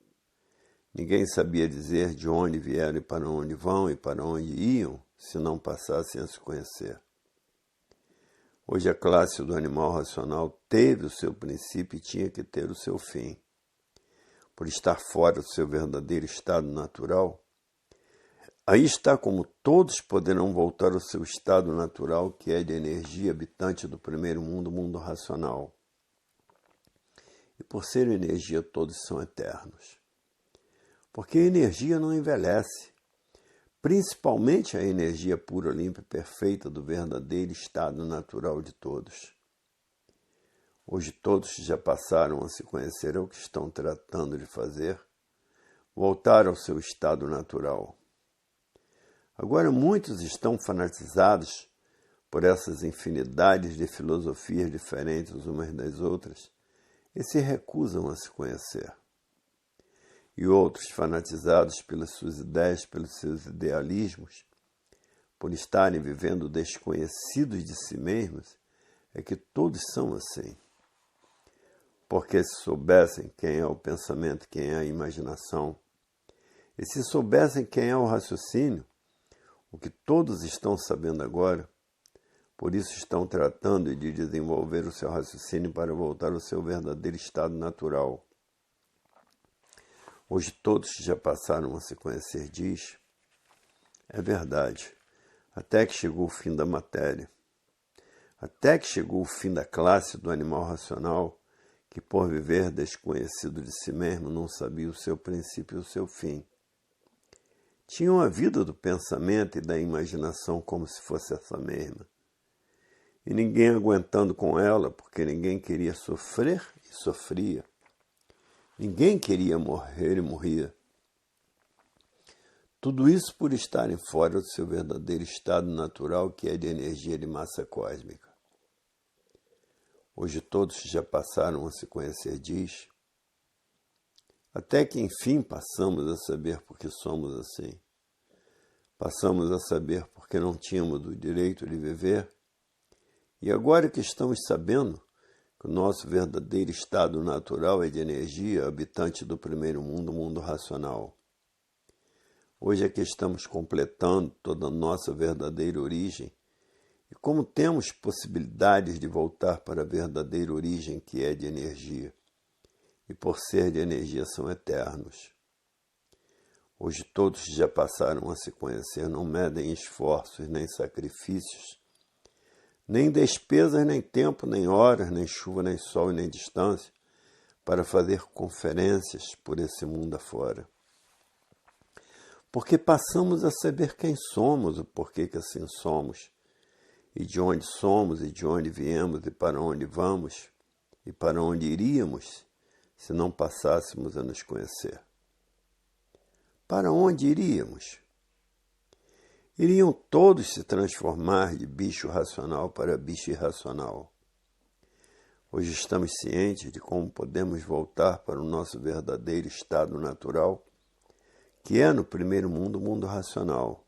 Ninguém sabia dizer de onde vieram e para onde vão e para onde iam, se não passassem a se conhecer. Hoje a classe do animal racional teve o seu princípio e tinha que ter o seu fim. Por estar fora do seu verdadeiro estado natural, aí está como todos poderão voltar ao seu estado natural, que é de energia habitante do primeiro mundo, o mundo racional. E por ser energia, todos são eternos. Porque a energia não envelhece, principalmente a energia pura, limpa e perfeita do verdadeiro estado natural de todos. Hoje todos que já passaram a se conhecer o que estão tratando de fazer, voltar ao seu estado natural. Agora muitos estão fanatizados por essas infinidades de filosofias diferentes umas das outras e se recusam a se conhecer. E outros, fanatizados pelas suas ideias, pelos seus idealismos, por estarem vivendo desconhecidos de si mesmos, é que todos são assim. Porque se soubessem quem é o pensamento, quem é a imaginação, e se soubessem quem é o raciocínio, o que todos estão sabendo agora, por isso estão tratando de desenvolver o seu raciocínio para voltar ao seu verdadeiro estado natural. Hoje todos que já passaram a se conhecer diz, é verdade, até que chegou o fim da matéria, até que chegou o fim da classe do animal racional, que por viver desconhecido de si mesmo não sabia o seu princípio e o seu fim. Tinham a vida do pensamento e da imaginação como se fosse essa mesma. e ninguém aguentando com ela, porque ninguém queria sofrer e sofria. Ninguém queria morrer e morria. Tudo isso por estarem fora do seu verdadeiro estado natural, que é de energia de massa cósmica. Hoje todos já passaram a se conhecer diz, até que enfim passamos a saber por que somos assim. Passamos a saber porque não tínhamos o direito de viver, e agora que estamos sabendo que o nosso verdadeiro estado natural é de energia, habitante do primeiro mundo, o mundo racional. Hoje é que estamos completando toda a nossa verdadeira origem, e como temos possibilidades de voltar para a verdadeira origem, que é de energia, e por ser de energia são eternos. Hoje todos já passaram a se conhecer, não medem esforços, nem sacrifícios, nem despesas, nem tempo, nem horas, nem chuva, nem sol e nem distância, para fazer conferências por esse mundo afora. Porque passamos a saber quem somos, o porquê que assim somos, e de onde somos, e de onde viemos, e para onde vamos, e para onde iríamos, se não passássemos a nos conhecer. Para onde iríamos? Iriam todos se transformar de bicho racional para bicho irracional. Hoje estamos cientes de como podemos voltar para o nosso verdadeiro estado natural, que é no primeiro mundo, o mundo racional.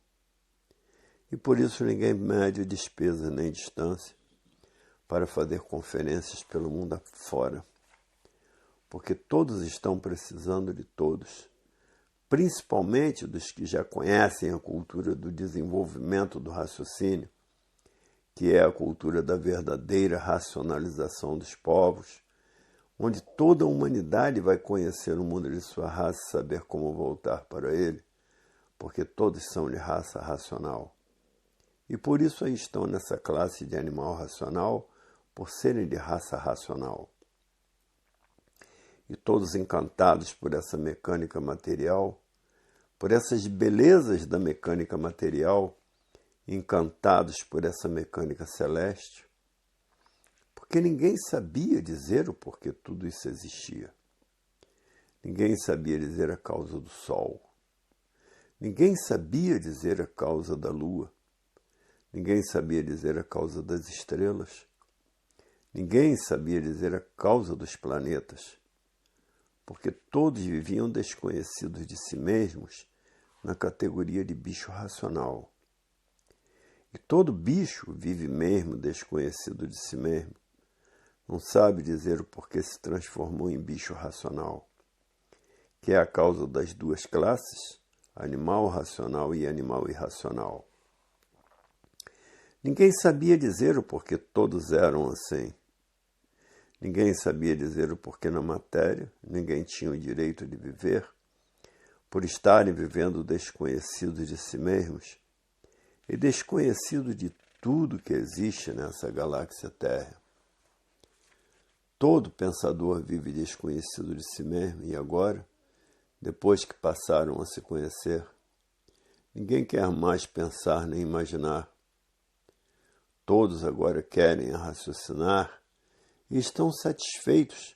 E por isso ninguém mede despesa nem distância para fazer conferências pelo mundo afora. Porque todos estão precisando de todos, principalmente dos que já conhecem a cultura do desenvolvimento do raciocínio, que é a cultura da verdadeira racionalização dos povos, onde toda a humanidade vai conhecer o mundo de sua raça e saber como voltar para ele, porque todos são de raça racional. E por isso aí estão nessa classe de animal racional, por serem de raça racional. E todos encantados por essa mecânica material, por essas belezas da mecânica material, encantados por essa mecânica celeste, porque ninguém sabia dizer o porquê tudo isso existia. Ninguém sabia dizer a causa do sol. Ninguém sabia dizer a causa da lua. Ninguém sabia dizer a causa das estrelas. Ninguém sabia dizer a causa dos planetas, porque todos viviam desconhecidos de si mesmos na categoria de bicho racional. E todo bicho vive mesmo desconhecido de si mesmo. Não sabe dizer o porquê se transformou em bicho racional, que é a causa das duas classes, animal racional e animal irracional. Ninguém sabia dizer o porquê todos eram assim. Ninguém sabia dizer o porquê na matéria, ninguém tinha o direito de viver, por estarem vivendo desconhecidos de si mesmos e desconhecidos de tudo que existe nessa galáxia Terra. Todo pensador vive desconhecido de si mesmo e agora, depois que passaram a se conhecer, ninguém quer mais pensar nem imaginar. Todos agora querem raciocinar e estão satisfeitos,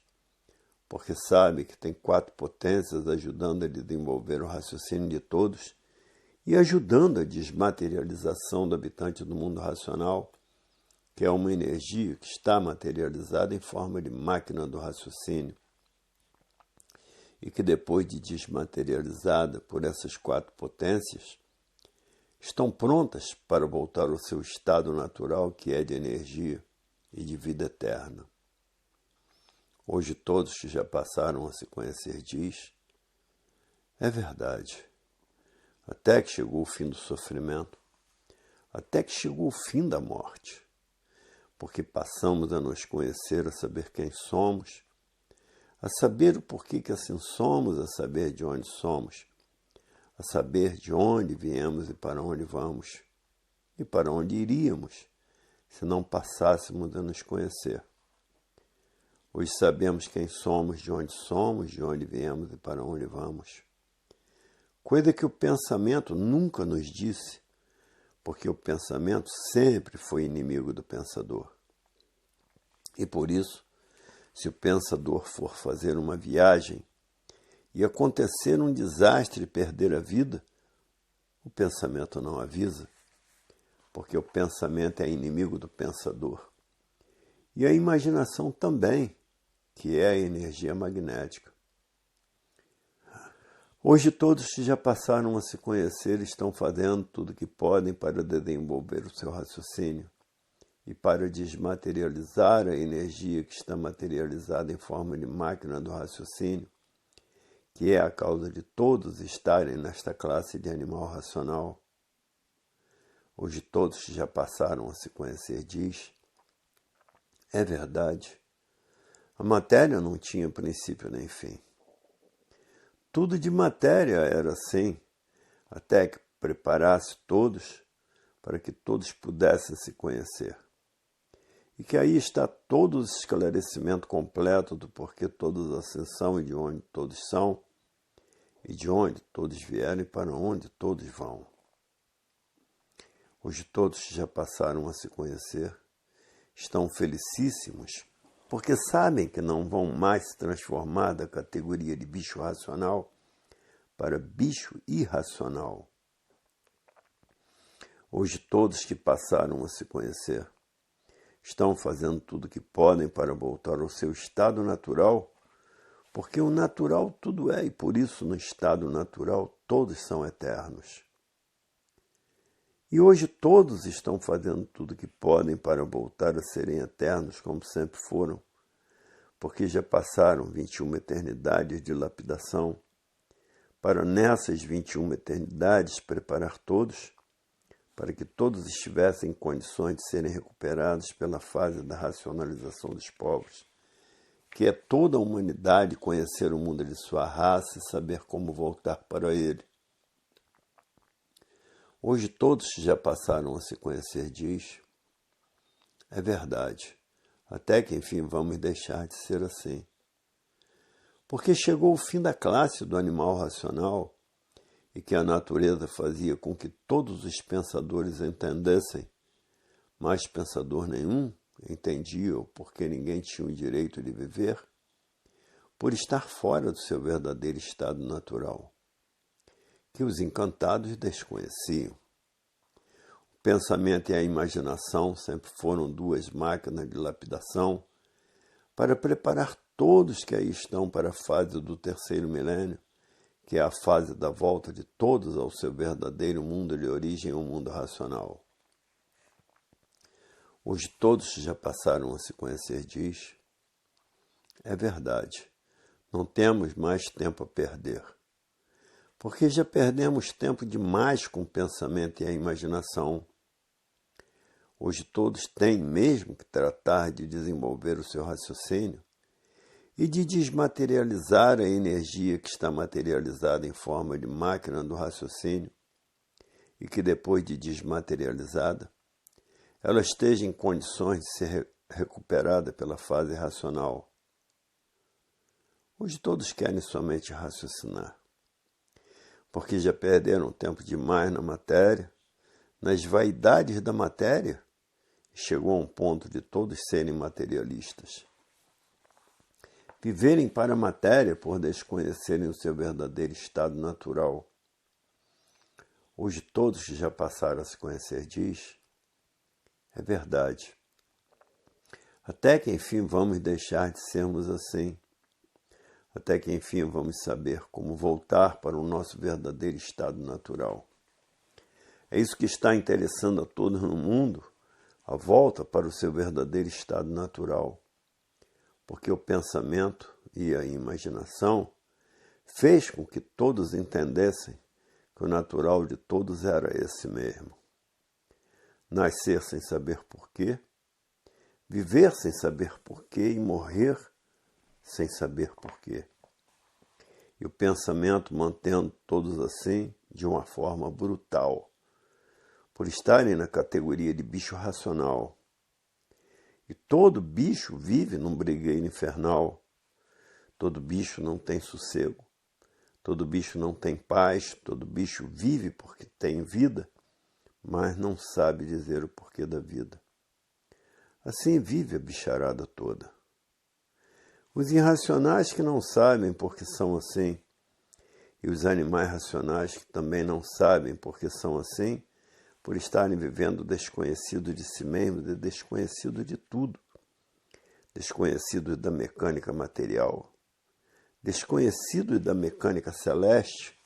porque sabem que tem 4 potências ajudando a desenvolver o raciocínio de todos e ajudando a desmaterialização do habitante do mundo racional, que é uma energia que está materializada em forma de máquina do raciocínio e que depois de desmaterializada por essas 4 potências, estão prontas para voltar ao seu estado natural, que é de energia e de vida eterna. Hoje todos que já passaram a se conhecer diz, é verdade, até que chegou o fim do sofrimento, até que chegou o fim da morte, porque passamos a nos conhecer, a saber quem somos, a saber o porquê que assim somos, a saber de onde somos, a saber de onde viemos e para onde vamos, e para onde iríamos, se não passássemos a nos conhecer. Hoje sabemos quem somos, de onde viemos e para onde vamos. Coisa que o pensamento nunca nos disse, porque o pensamento sempre foi inimigo do pensador. E por isso, se o pensador for fazer uma viagem e acontecer um desastre e perder a vida, o pensamento não avisa, porque o pensamento é inimigo do pensador. E a imaginação também, que é a energia magnética. Hoje todos que já passaram a se conhecer estão fazendo tudo o que podem para desenvolver o seu raciocínio e para desmaterializar a energia que está materializada em forma de máquina do raciocínio, que é a causa de todos estarem nesta classe de animal racional. Hoje todos que já passaram a se conhecer diz: é verdade, a matéria não tinha princípio nem fim. Tudo de matéria era assim, até que preparasse todos para que todos pudessem se conhecer. E que aí está todo o esclarecimento completo do porquê todos assim são e de onde todos são, e de onde todos vieram e para onde todos vão. Hoje todos que já passaram a se conhecer estão felicíssimos, porque sabem que não vão mais se transformar da categoria de bicho racional para bicho irracional. Hoje todos que passaram a se conhecer estão fazendo tudo o que podem para voltar ao seu estado natural, porque o natural tudo é, e por isso no estado natural todos são eternos. E hoje todos estão fazendo tudo o que podem para voltar a serem eternos como sempre foram, porque já passaram 21 eternidades de lapidação, para nessas 21 eternidades preparar todos, para que todos estivessem em condições de serem recuperados pela fase da racionalização dos povos, que é toda a humanidade conhecer o mundo de sua raça e saber como voltar para ele. Hoje todos que já passaram a se conhecer diz: é verdade, até que enfim vamos deixar de ser assim. Porque chegou o fim da classe do animal racional e que a natureza fazia com que todos os pensadores entendessem, mas pensador nenhum entendia o porquê ninguém tinha o direito de viver, por estar fora do seu verdadeiro estado natural, que os encantados desconheciam. O pensamento e a imaginação sempre foram duas máquinas de lapidação para preparar todos que aí estão para a fase do terceiro milênio, que é a fase da volta de todos ao seu verdadeiro mundo de origem, o mundo racional. Hoje todos que já passaram a se conhecer diz: é verdade, não temos mais tempo a perder, porque já perdemos tempo demais com o pensamento e a imaginação. Hoje todos têm mesmo que tratar de desenvolver o seu raciocínio e de desmaterializar a energia que está materializada em forma de máquina do raciocínio e que depois de desmaterializada, ela esteja em condições de ser recuperada pela fase racional. Hoje todos querem somente raciocinar, porque já perderam tempo demais na matéria, nas vaidades da matéria, e chegou a um ponto de todos serem materialistas. Viverem para a matéria por desconhecerem o seu verdadeiro estado natural. Hoje todos que já passaram a se conhecer diz: é verdade. Até que enfim vamos deixar de sermos assim. Até que enfim vamos saber como voltar para o nosso verdadeiro estado natural. É isso que está interessando a todos no mundo, a volta para o seu verdadeiro estado natural. Porque o pensamento e a imaginação fez com que todos entendessem que o natural de todos era esse mesmo. Nascer sem saber porquê, viver sem saber porquê e morrer sem saber porquê. E o pensamento mantendo todos assim de uma forma brutal, por estarem na categoria de bicho racional. E todo bicho vive num brigueiro infernal. Todo bicho não tem sossego. Todo bicho não tem paz. Todo bicho vive porque tem vida, mas não sabe dizer o porquê da vida. Assim vive a bicharada toda. Os irracionais que não sabem porque são assim, e os animais racionais que também não sabem porque são assim, por estarem vivendo desconhecido de si mesmos e desconhecido de tudo, desconhecidos da mecânica material, desconhecidos da mecânica celeste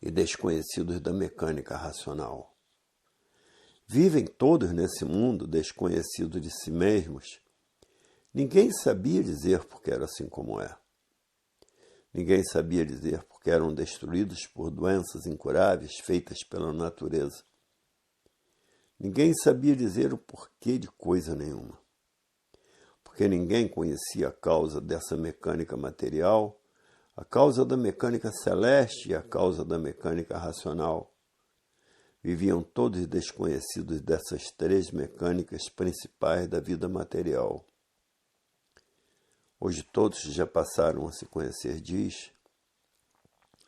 e desconhecidos da mecânica racional. Vivem todos nesse mundo desconhecidos de si mesmos. Ninguém sabia dizer porque era assim como é. Ninguém sabia dizer porque eram destruídos por doenças incuráveis feitas pela natureza. Ninguém sabia dizer o porquê de coisa nenhuma. Porque ninguém conhecia a causa dessa mecânica material, a causa da mecânica celeste e a causa da mecânica racional. Viviam todos desconhecidos dessas três mecânicas principais da vida material. Hoje todos já passaram a se conhecer, diz.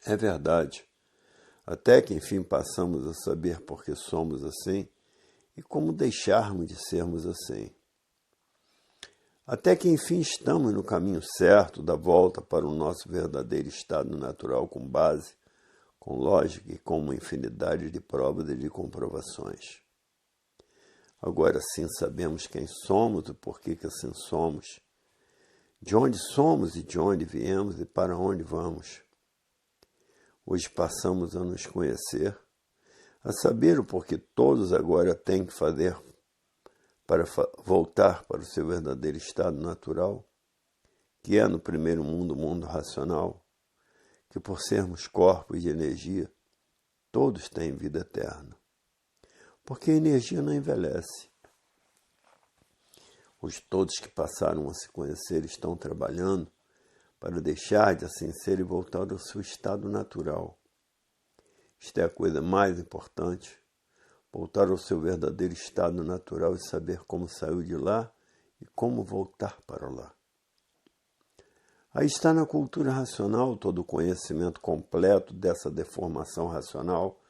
É verdade, até que enfim passamos a saber por que somos assim e como deixarmos de sermos assim. Até que enfim estamos no caminho certo da volta para o nosso verdadeiro estado natural com base, com lógica e com uma infinidade de provas e de comprovações. Agora sim sabemos quem somos e por que assim somos, de onde somos e de onde viemos e para onde vamos. Hoje passamos a nos conhecer, a saber o porquê todos agora têm que fazer para voltar para o seu verdadeiro estado natural, que é no primeiro mundo, o mundo racional, que por sermos corpos de energia, todos têm vida eterna. Porque a energia não envelhece. Hoje todos que passaram a se conhecer estão trabalhando para deixar de assim ser e voltar ao seu estado natural. Isto é a coisa mais importante, voltar ao seu verdadeiro estado natural e saber como saiu de lá e como voltar para lá. Aí está na cultura racional todo o conhecimento completo dessa deformação racional,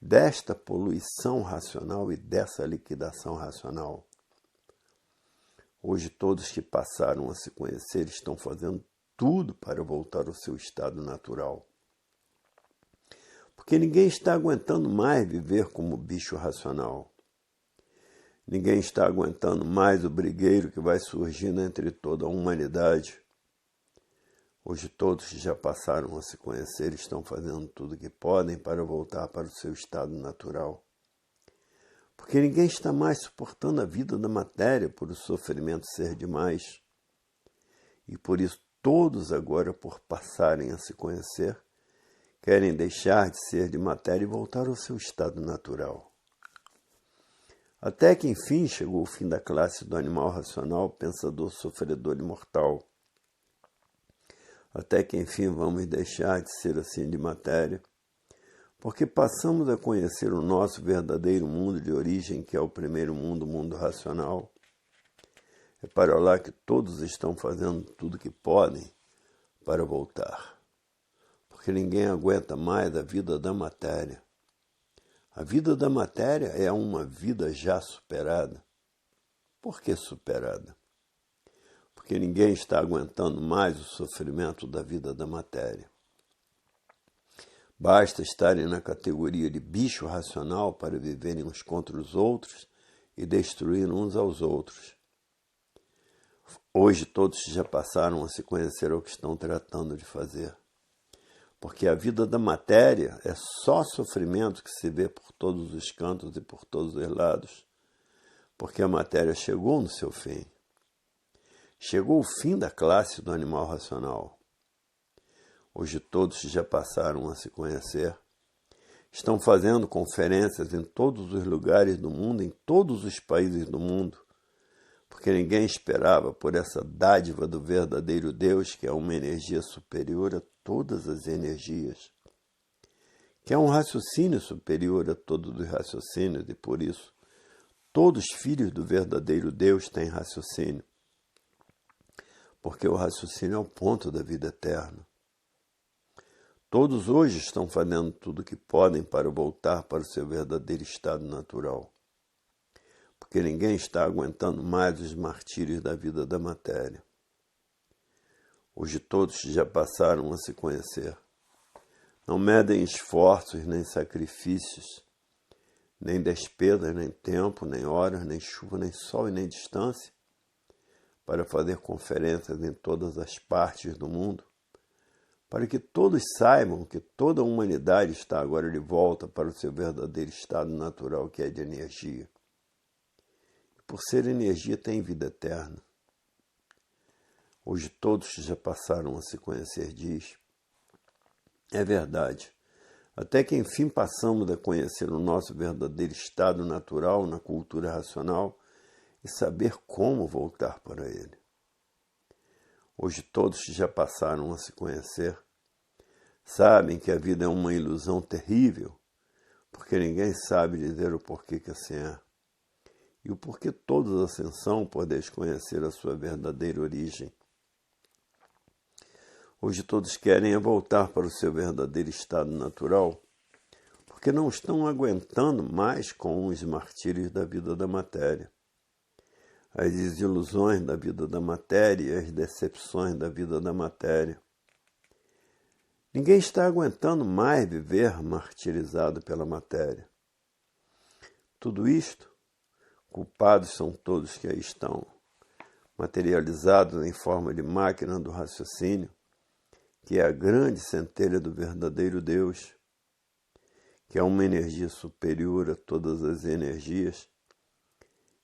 desta poluição racional e dessa liquidação racional. Hoje todos que passaram a se conhecer estão fazendo tudo para voltar ao seu estado natural. Porque ninguém está aguentando mais viver como bicho racional. Ninguém está aguentando mais o brigueiro que vai surgindo entre toda a humanidade. Hoje todos que já passaram a se conhecer estão fazendo tudo o que podem para voltar para o seu estado natural. Porque ninguém está mais suportando a vida da matéria por o sofrimento ser demais. E por isso todos agora, por passarem a se conhecer, querem deixar de ser de matéria e voltar ao seu estado natural. Até que enfim chegou o fim da classe do animal racional, pensador, sofredor e mortal. Até que enfim vamos deixar de ser assim de matéria, porque passamos a conhecer o nosso verdadeiro mundo de origem, que é o primeiro mundo, o mundo racional. É para lá que todos estão fazendo tudo que podem para voltar. Porque ninguém aguenta mais a vida da matéria. A vida da matéria é uma vida já superada. Por que superada? Porque ninguém está aguentando mais o sofrimento da vida da matéria. Basta estarem na categoria de bicho racional para viverem uns contra os outros e destruir uns aos outros. Hoje todos já passaram a se conhecer o que estão tratando de fazer. Porque a vida da matéria é só sofrimento que se vê por todos os cantos e por todos os lados. Porque a matéria chegou no seu fim. Chegou o fim da classe do animal racional. Hoje todos já passaram a se conhecer. Estão fazendo conferências em todos os lugares do mundo, em todos os países do mundo, porque ninguém esperava por essa dádiva do verdadeiro Deus, que é uma energia superior a todas as energias, que é um raciocínio superior a todos os raciocínios, e por isso todos os filhos do verdadeiro Deus têm raciocínio, porque o raciocínio é o ponto da vida eterna. todos hoje estão fazendo tudo o que podem para voltar para o seu verdadeiro estado natural, porque ninguém está aguentando mais os martírios da vida da matéria. Hoje todos já passaram a se conhecer. Não medem esforços, nem sacrifícios, nem despesas, nem tempo, nem horas, nem chuva, nem sol e nem distância, para fazer conferências em todas as partes do mundo, para que todos saibam que toda a humanidade está agora de volta para o seu verdadeiro estado natural, que é de energia. E por ser energia, tem vida eterna. Hoje todos já passaram a se conhecer, diz. É verdade. Até que enfim passamos a conhecer o nosso verdadeiro estado natural na cultura racional e saber como voltar para ele. Hoje todos já passaram a se conhecer. Sabem que a vida é uma ilusão terrível, porque ninguém sabe dizer o porquê que assim é. E o porquê todos assim são por desconhecer a sua verdadeira origem. Hoje todos querem voltar para o seu verdadeiro estado natural, porque não estão aguentando mais com os martírios da vida da matéria, as desilusões da vida da matéria e as decepções da vida da matéria. Ninguém está aguentando mais viver martirizado pela matéria. Tudo isto, culpados são todos que aí estão, materializados em forma de máquina do raciocínio, que é a grande centelha do verdadeiro Deus, que é uma energia superior a todas as energias,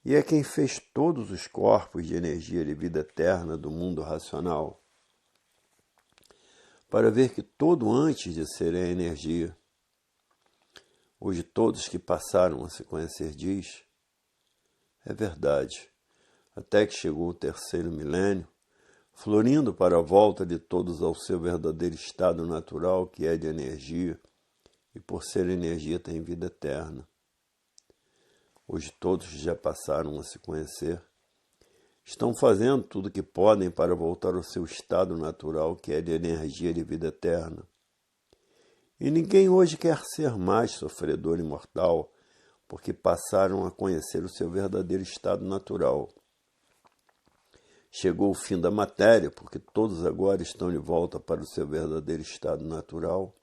e é quem fez todos os corpos de energia de vida eterna do mundo racional, para ver que todo antes de ser é energia. Hoje todos que passaram a se conhecer diz, é verdade, até que chegou o terceiro milênio, florindo para a volta de todos ao seu verdadeiro estado natural, que é de energia, e por ser energia tem vida eterna. Hoje todos já passaram a se conhecer. Estão fazendo tudo o que podem para voltar ao seu estado natural, que é de energia de vida eterna. E ninguém hoje quer ser mais sofredor e mortal, porque passaram a conhecer o seu verdadeiro estado natural. Chegou o fim da matéria, porque todos agora estão de volta para o seu verdadeiro estado natural,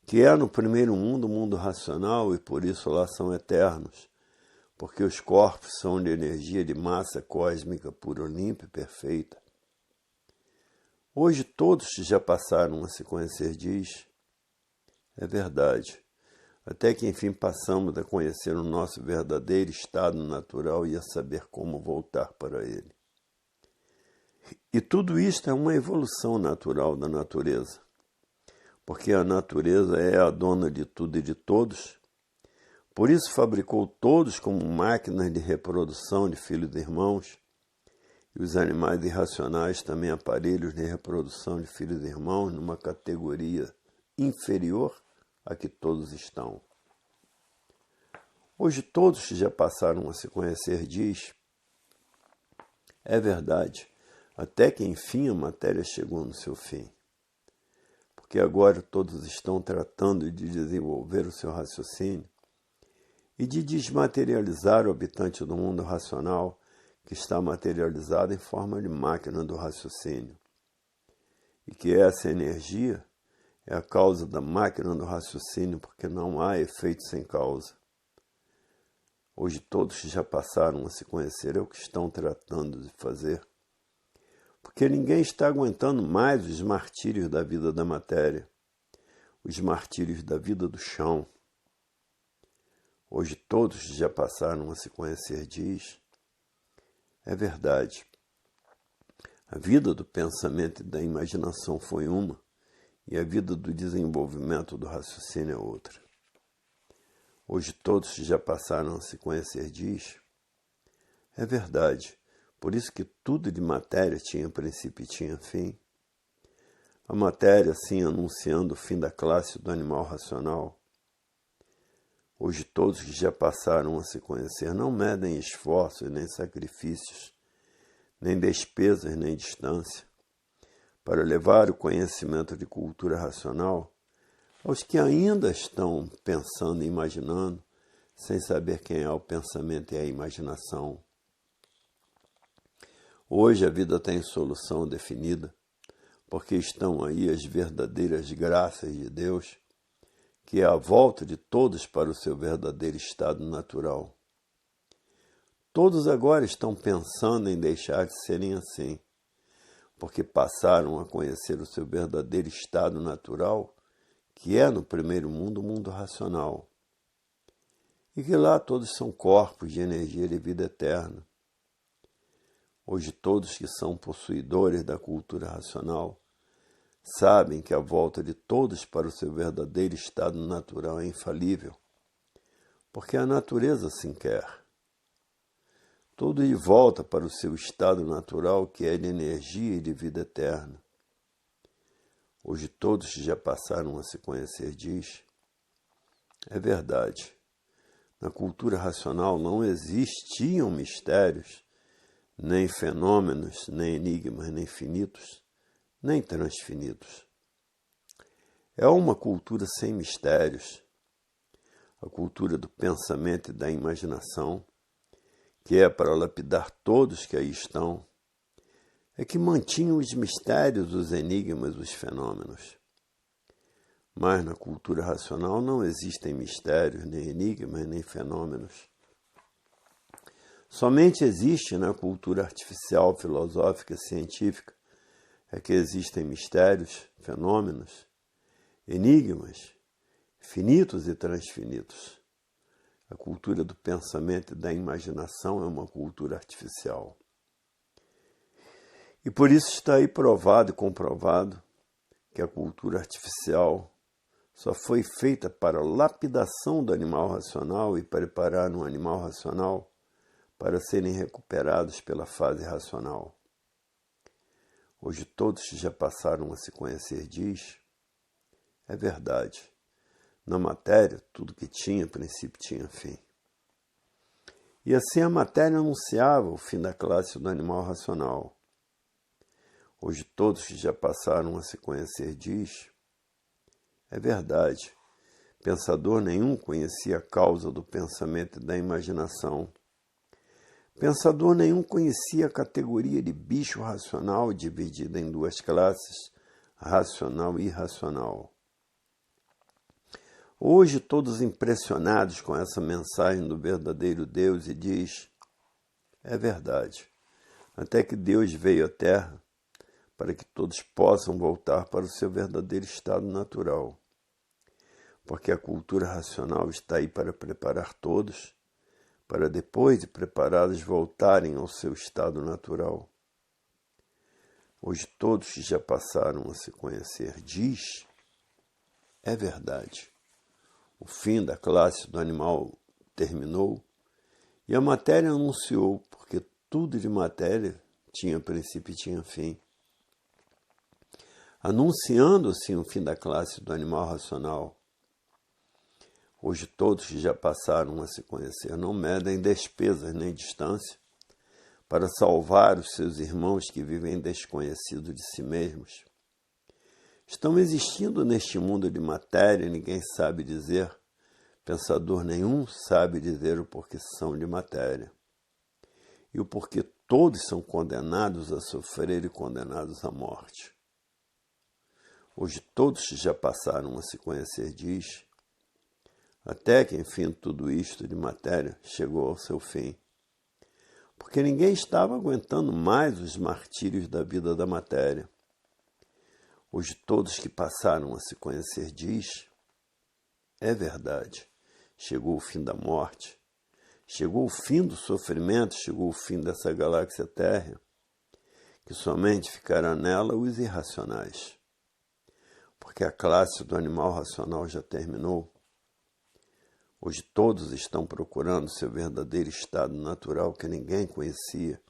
que é no primeiro mundo, o mundo racional, e por isso lá são eternos, porque os corpos são de energia de massa cósmica pura, limpa e perfeita. Hoje todos já passaram a se conhecer, diz, é verdade, até que enfim passamos a conhecer o nosso verdadeiro estado natural e a saber como voltar para ele. E tudo isto é uma evolução natural da natureza, porque a natureza é a dona de tudo e de todos, por isso fabricou todos como máquinas de reprodução de filhos e irmãos, e os animais irracionais também aparelhos de reprodução de filhos e irmãos numa categoria inferior a que todos estão. Hoje todos já passaram a se conhecer, diz, é verdade, até que enfim a matéria chegou no seu fim. Porque agora todos estão tratando de desenvolver o seu raciocínio e de desmaterializar o habitante do mundo racional que está materializado em forma de máquina do raciocínio. E que essa energia é a causa da máquina do raciocínio, porque não há efeito sem causa. Hoje todos já passaram a se conhecer, é o que estão tratando de fazer. Porque ninguém está aguentando mais os martírios da vida da matéria, os martírios da vida do chão. Hoje todos já passaram a se conhecer, diz, é verdade. A vida do pensamento e da imaginação foi uma, e a vida do desenvolvimento do raciocínio é outra. Hoje todos já passaram a se conhecer, diz, é verdade. Por isso que tudo de matéria tinha princípio e tinha fim. A matéria, assim, anunciando o fim da classe do animal racional. Hoje todos que já passaram a se conhecer não medem esforços, nem sacrifícios, nem despesas, nem distância, para levar o conhecimento de cultura racional aos que ainda estão pensando e imaginando, sem saber quem é o pensamento e a imaginação. Hoje a vida tem solução definida, porque estão aí as verdadeiras graças de Deus, que é a volta de todos para o seu verdadeiro estado natural. Todos agora estão pensando em deixar de serem assim, porque passaram a conhecer o seu verdadeiro estado natural, que é no primeiro mundo o mundo racional, e que lá todos são corpos de energia de vida eterna. Hoje todos que são possuidores da cultura racional sabem que a volta de todos para o seu verdadeiro estado natural é infalível, porque a natureza assim quer. Tudo de volta para o seu estado natural, que é de energia e de vida eterna. Hoje todos que já passaram a se conhecer diz: é verdade, na cultura racional não existiam mistérios, nem fenômenos, nem enigmas, nem finitos, nem transfinitos. É uma cultura sem mistérios, a cultura do pensamento e da imaginação, que é para lapidar todos que aí estão, é que mantinham os mistérios, os enigmas, os fenômenos. Mas na cultura racional não existem mistérios, nem enigmas, nem fenômenos. Somente existe na cultura artificial, filosófica, científica, é que existem mistérios, fenômenos, enigmas, finitos e transfinitos. A cultura do pensamento e da imaginação é uma cultura artificial. E por isso está aí provado e comprovado que a cultura artificial só foi feita para a lapidação do animal racional e preparar um animal racional para serem recuperados pela fase racional. Hoje todos que já passaram a se conhecer diz: é verdade, na matéria tudo que tinha princípio tinha fim. E assim a matéria anunciava o fim da classe do animal racional. Hoje todos que já passaram a se conhecer diz: é verdade, pensador nenhum conhecia a causa do pensamento e da imaginação. Pensador nenhum conhecia a categoria de bicho racional dividida em duas classes, racional e irracional. Hoje todos impressionados com essa mensagem do verdadeiro Deus e diz: é verdade, até que Deus veio à Terra para que todos possam voltar para o seu verdadeiro estado natural. Porque a cultura racional está aí para preparar todos, para depois de preparados voltarem ao seu estado natural. Hoje todos que já passaram a se conhecer diz: é verdade. O fim da classe do animal terminou e a matéria anunciou, porque tudo de matéria tinha princípio e tinha fim. Anunciando assim o fim da classe do animal racional. Hoje todos que já passaram a se conhecer não medem despesas nem distância para salvar os seus irmãos que vivem desconhecidos de si mesmos. Estão existindo neste mundo de matéria, ninguém sabe dizer, pensador nenhum sabe dizer o porquê são de matéria. E o porquê todos são condenados a sofrer e condenados à morte. Hoje todos que já passaram a se conhecer diz: até que, enfim, tudo isto de matéria chegou ao seu fim. Porque ninguém estava aguentando mais os martírios da vida da matéria. Hoje todos que passaram a se conhecer diz: é verdade, chegou o fim da morte, chegou o fim do sofrimento, chegou o fim dessa galáxia térrea, que somente ficará nela os irracionais. Porque a classe do animal racional já terminou. Hoje todos estão procurando seu verdadeiro estado natural que ninguém conhecia.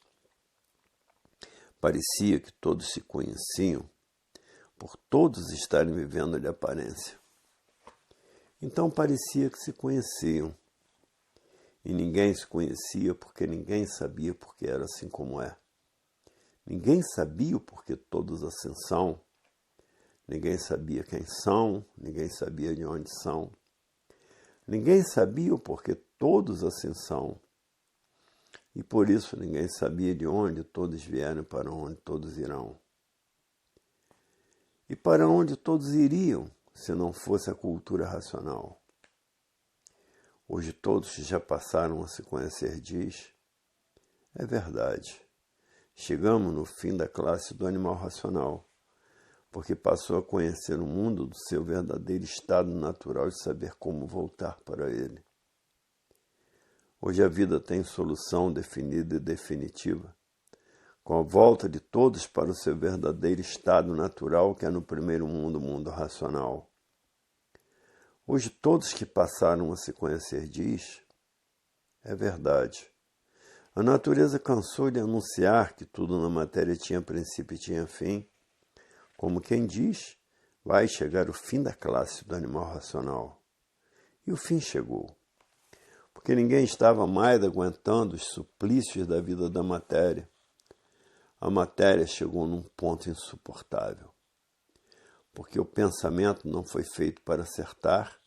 Parecia que todos se conheciam, por todos estarem vivendo de aparência. Então parecia que se conheciam, e ninguém se conhecia porque ninguém sabia porque era assim como é. Ninguém sabia o porquê todos assim são. Ninguém sabia quem são, ninguém sabia de onde são. Ninguém sabia o porquê todos assim são. E por isso ninguém sabia de onde todos vieram e para onde todos irão. E para onde todos iriam, se não fosse a cultura racional? Hoje todos que já passaram a se conhecer diz, é verdade. Chegamos no fim da classe do animal racional, porque passou a conhecer o mundo do seu verdadeiro estado natural e saber como voltar para ele. Hoje a vida tem solução definida e definitiva, com a volta de todos para o seu verdadeiro estado natural, que é no primeiro mundo, o mundo racional. Hoje todos que passaram a se conhecer diz, é verdade. A natureza cansou de anunciar que tudo na matéria tinha princípio e tinha fim. Como quem diz, vai chegar o fim da classe do animal racional. E o fim chegou, porque ninguém estava mais aguentando os suplícios da vida da matéria. A matéria chegou num ponto insuportável, porque o pensamento não foi feito para acertar,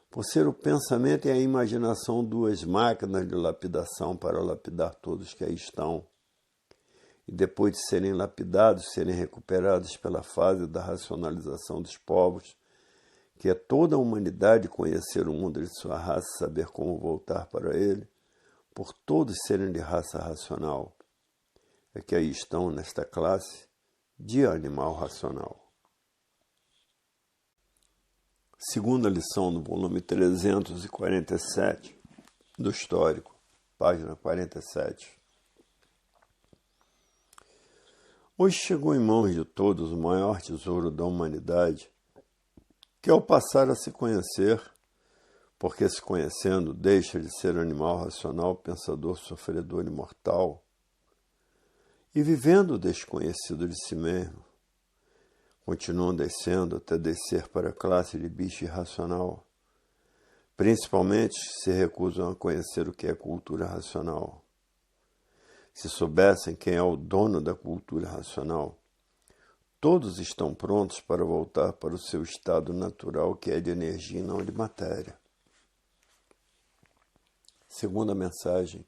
por ser o pensamento e a imaginação duas máquinas de lapidação para lapidar todos que aí estão, e depois de serem lapidados, serem recuperados pela fase da racionalização dos povos, que é toda a humanidade conhecer o mundo de sua raça e saber como voltar para ele, por todos serem de raça racional, é que aí estão nesta classe de animal racional. Segunda lição do volume 347 do Histórico, página 47. Hoje chegou em mãos de todos o maior tesouro da humanidade, que ao passar a se conhecer, porque se conhecendo deixa de ser animal racional, pensador, sofredor e mortal, e vivendo o desconhecido de si mesmo, continuam descendo até descer para a classe de bicho irracional, principalmente se recusam a conhecer o que é cultura racional. Se soubessem quem é o dono da cultura racional, todos estão prontos para voltar para o seu estado natural, que é de energia e não de matéria. Segunda mensagem.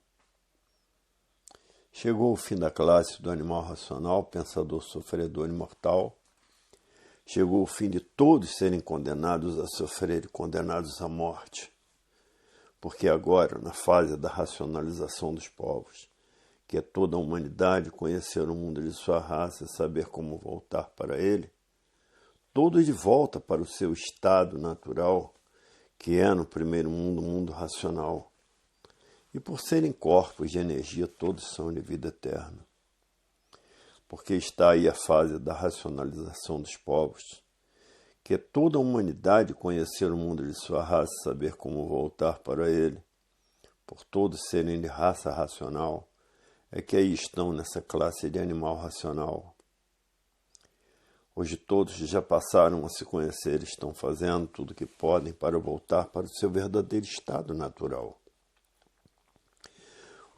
Chegou o fim da classe do animal racional, pensador, sofredor e mortal. Chegou o fim de todos serem condenados a sofrer e condenados à morte. Porque agora, na fase da racionalização dos povos, que é toda a humanidade conhecer o mundo de sua raça e saber como voltar para ele, todos de volta para o seu estado natural, que é no primeiro mundo, o mundo racional. E por serem corpos de energia, todos são de vida eterna. Porque está aí a fase da racionalização dos povos, que é toda a humanidade conhecer o mundo de sua raça e saber como voltar para ele, por todos serem de raça racional, é que aí estão nessa classe de animal racional. Hoje todos que já passaram a se conhecer estão fazendo tudo o que podem para voltar para o seu verdadeiro estado natural.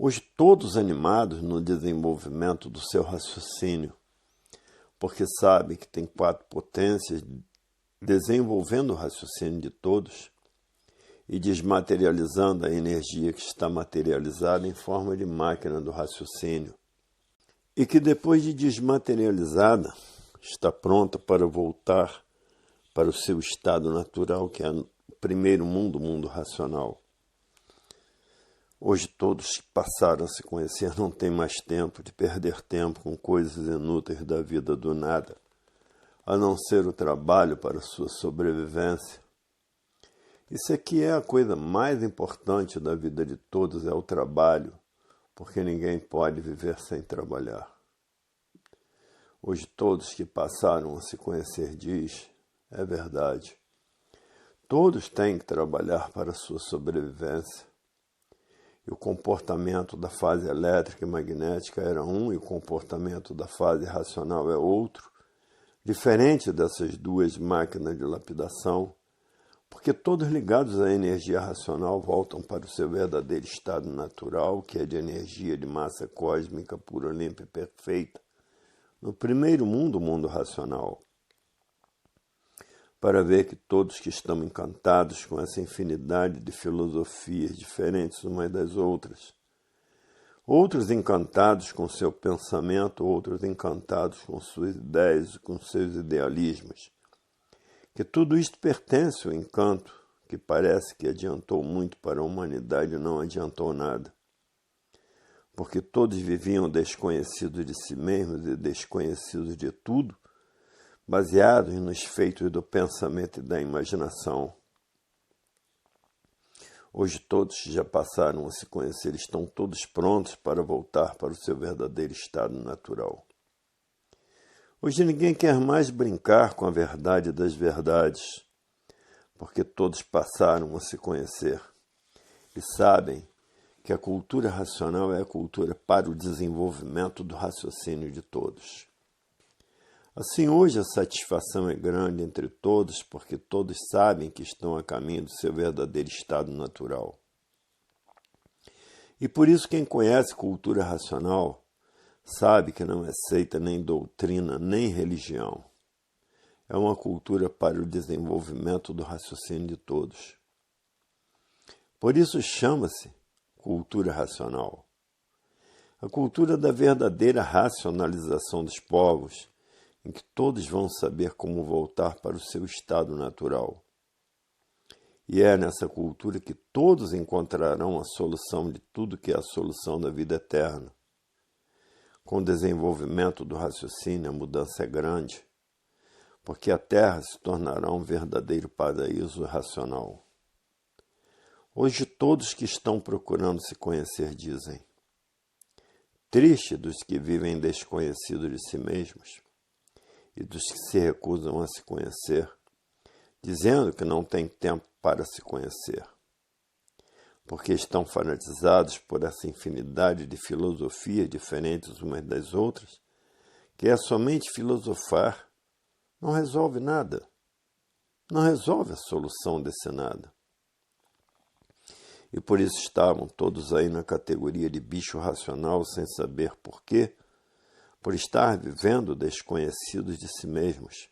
Hoje todos animados no desenvolvimento do seu raciocínio, porque sabem que tem 4 potências desenvolvendo o raciocínio de todos e desmaterializando a energia que está materializada em forma de máquina do raciocínio, e que depois de desmaterializada está pronta para voltar para o seu estado natural, que é o primeiro mundo, o mundo racional. Hoje todos que passaram a se conhecer não têm mais tempo de perder tempo com coisas inúteis da vida do nada, a não ser o trabalho para a sua sobrevivência. Isso aqui é a coisa mais importante da vida de todos, é o trabalho, porque ninguém pode viver sem trabalhar. Hoje todos que passaram a se conhecer diz, é verdade. Todos têm que trabalhar para a sua sobrevivência. E o comportamento da fase elétrica e magnética era um, e o comportamento da fase racional é outro, diferente dessas duas máquinas de lapidação, porque todos ligados à energia racional voltam para o seu verdadeiro estado natural, que é de energia de massa cósmica pura, limpa e perfeita, no primeiro mundo, o mundo racional, para ver que todos que estão encantados com essa infinidade de filosofias diferentes umas das outras, outros encantados com seu pensamento, outros encantados com suas ideias, com seus idealismos, que tudo isto pertence ao encanto, que parece que adiantou muito para a humanidade e não adiantou nada, porque todos viviam desconhecidos de si mesmos e desconhecidos de tudo, baseados nos feitos do pensamento e da imaginação. Hoje todos já passaram a se conhecer, estão todos prontos para voltar para o seu verdadeiro estado natural. Hoje ninguém quer mais brincar com a verdade das verdades, porque todos passaram a se conhecer e sabem que a cultura racional é a cultura para o desenvolvimento do raciocínio de todos. Assim, hoje a satisfação é grande entre todos, porque todos sabem que estão a caminho do seu verdadeiro estado natural. E por isso quem conhece cultura racional sabe que não é seita nem doutrina, nem religião. É uma cultura para o desenvolvimento do raciocínio de todos. Por isso chama-se cultura racional. A cultura da verdadeira racionalização dos povos, em que todos vão saber como voltar para o seu estado natural. E é nessa cultura que todos encontrarão a solução de tudo que é a solução da vida eterna. Com o desenvolvimento do raciocínio, a mudança é grande, porque a Terra se tornará um verdadeiro paraíso racional. Hoje todos que estão procurando se conhecer dizem: triste dos que vivem desconhecidos de si mesmos e dos que se recusam a se conhecer, dizendo que não têm tempo para se conhecer, porque estão fanatizados por essa infinidade de filosofias diferentes umas das outras, que é somente filosofar, não resolve nada, não resolve a solução desse nada. E por isso estavam todos aí na categoria de bicho racional, sem saber por quê, por estar vivendo desconhecidos de si mesmos.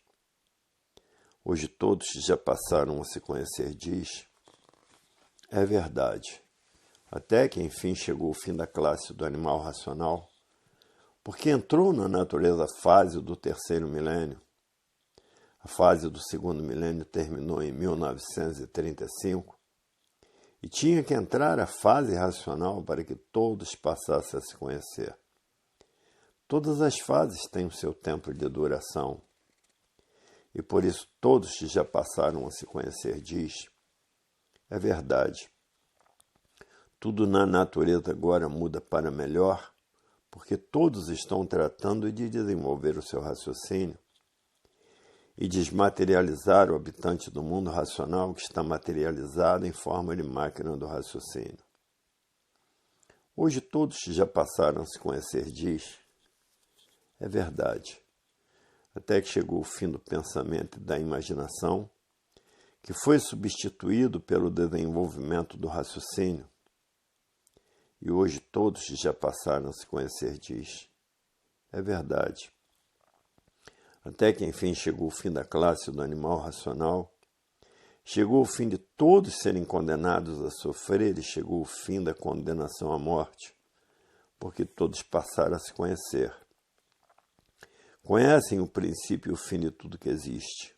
Hoje todos já passaram a se conhecer, diz: é verdade. Até que enfim chegou o fim da classe do animal racional, porque entrou na natureza a fase do terceiro milênio. A fase do segundo milênio terminou em 1935 e tinha que entrar a fase racional para que todos passassem a se conhecer. Todas as fases têm o seu tempo de duração. E por isso todos que já passaram a se conhecer diz: é verdade. Tudo na natureza agora muda para melhor, porque todos estão tratando de desenvolver o seu raciocínio e desmaterializar o habitante do mundo racional que está materializado em forma de máquina do raciocínio. Hoje todos que já passaram a se conhecer diz: é verdade. Até que chegou o fim do pensamento e da imaginação, que foi substituído pelo desenvolvimento do raciocínio. E hoje todos que já passaram a se conhecer diz: é verdade. Até que enfim chegou o fim da classe do animal racional, chegou o fim de todos serem condenados a sofrer e chegou o fim da condenação à morte, porque todos passaram a se conhecer. Conhecem o princípio e o fim de tudo que existe.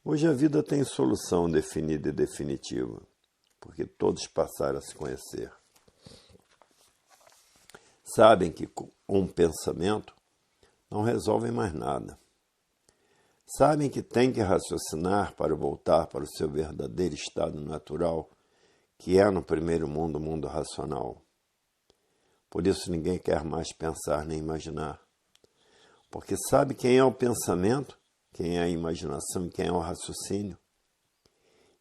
Hoje a vida tem solução definida e definitiva, porque todos passaram a se conhecer. Sabem que com um pensamento não resolvem mais nada. Sabem que têm que raciocinar para voltar para o seu verdadeiro estado natural, que é no primeiro mundo, o mundo racional. Por isso ninguém quer mais pensar nem imaginar, porque sabe quem é o pensamento, quem é a imaginação e quem é o raciocínio.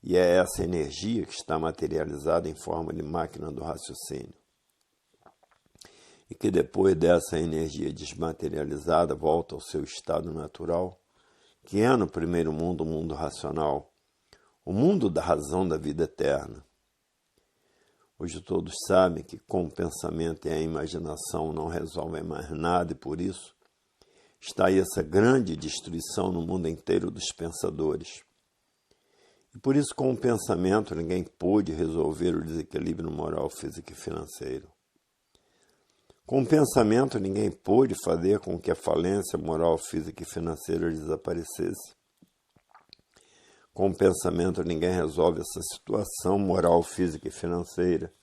E é essa energia que está materializada em forma de máquina do raciocínio. E que depois dessa energia desmaterializada volta ao seu estado natural, que é no primeiro mundo o mundo racional, o mundo da razão da vida eterna. Hoje todos sabem que com o pensamento e a imaginação não resolvem mais nada e por isso Está aí essa grande destruição no mundo inteiro dos pensadores. E por isso, com o pensamento, ninguém pôde resolver o desequilíbrio moral, físico e financeiro. Com o pensamento, ninguém pôde fazer com que a falência moral, física e financeira desaparecesse. Com o pensamento, ninguém resolve essa situação moral, física e financeira.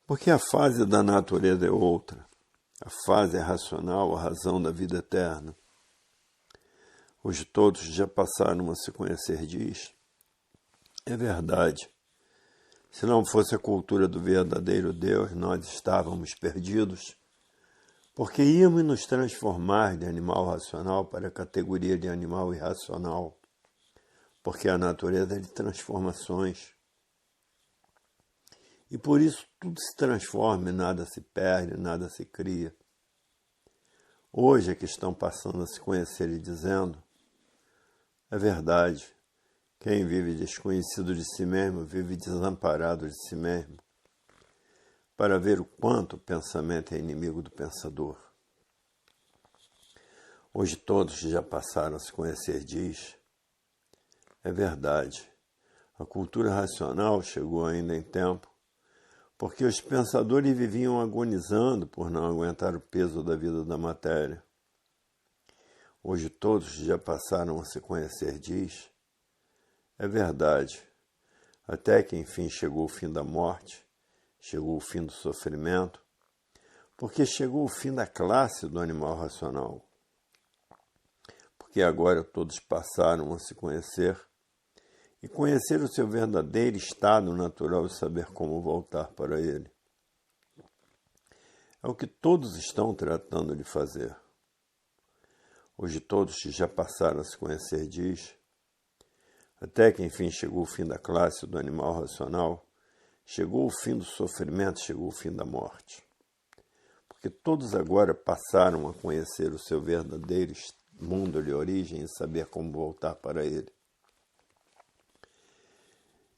Porque a fase da natureza é outra. A fase é racional, a razão da vida eterna. Hoje todos já passaram a se conhecer disso. É verdade. Se não fosse a cultura do verdadeiro Deus, nós estávamos perdidos, porque íamos nos transformar de animal racional para a categoria de animal irracional, porque a natureza é de transformações. E por isso tudo se transforma e nada se perde, nada se cria. Hoje é que estão passando a se conhecer e dizendo, é verdade, quem vive desconhecido de si mesmo, vive desamparado de si mesmo, para ver o quanto o pensamento é inimigo do pensador. Hoje todos que já passaram a se conhecer diz, é verdade, a cultura racional chegou ainda em tempo, porque os pensadores viviam agonizando por não aguentar o peso da vida da matéria. Hoje todos que já passaram a se conhecer diz, é verdade, até que enfim chegou o fim da morte, chegou o fim do sofrimento, porque chegou o fim da classe do animal racional. Porque agora todos passaram a se conhecer e conhecer o seu verdadeiro estado natural e saber como voltar para ele. É o que todos estão tratando de fazer. Hoje todos que já passaram a se conhecer diz, até que enfim chegou o fim da classe do animal racional, chegou o fim do sofrimento, chegou o fim da morte. Porque todos agora passaram a conhecer o seu verdadeiro mundo de origem e saber como voltar para ele.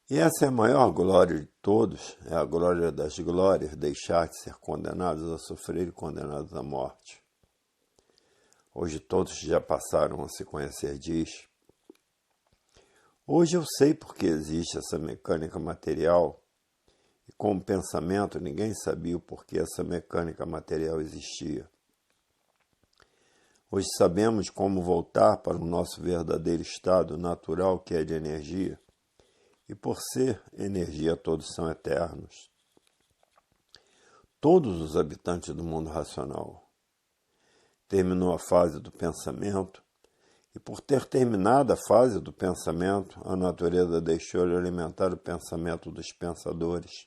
E essa é a maior glória de todos, é a glória das glórias, deixar de ser condenados a sofrer e condenados à morte. Hoje todos já passaram a se conhecer diz, hoje eu sei porque existe essa mecânica material, e com o pensamento ninguém sabia o porquê essa mecânica material existia. Hoje sabemos como voltar para o nosso verdadeiro estado natural, que é de energia, e por ser energia todos são eternos. Todos os habitantes do mundo racional. Terminou a fase do pensamento, e por ter terminado a fase do pensamento, a natureza deixou de alimentar o pensamento dos pensadores.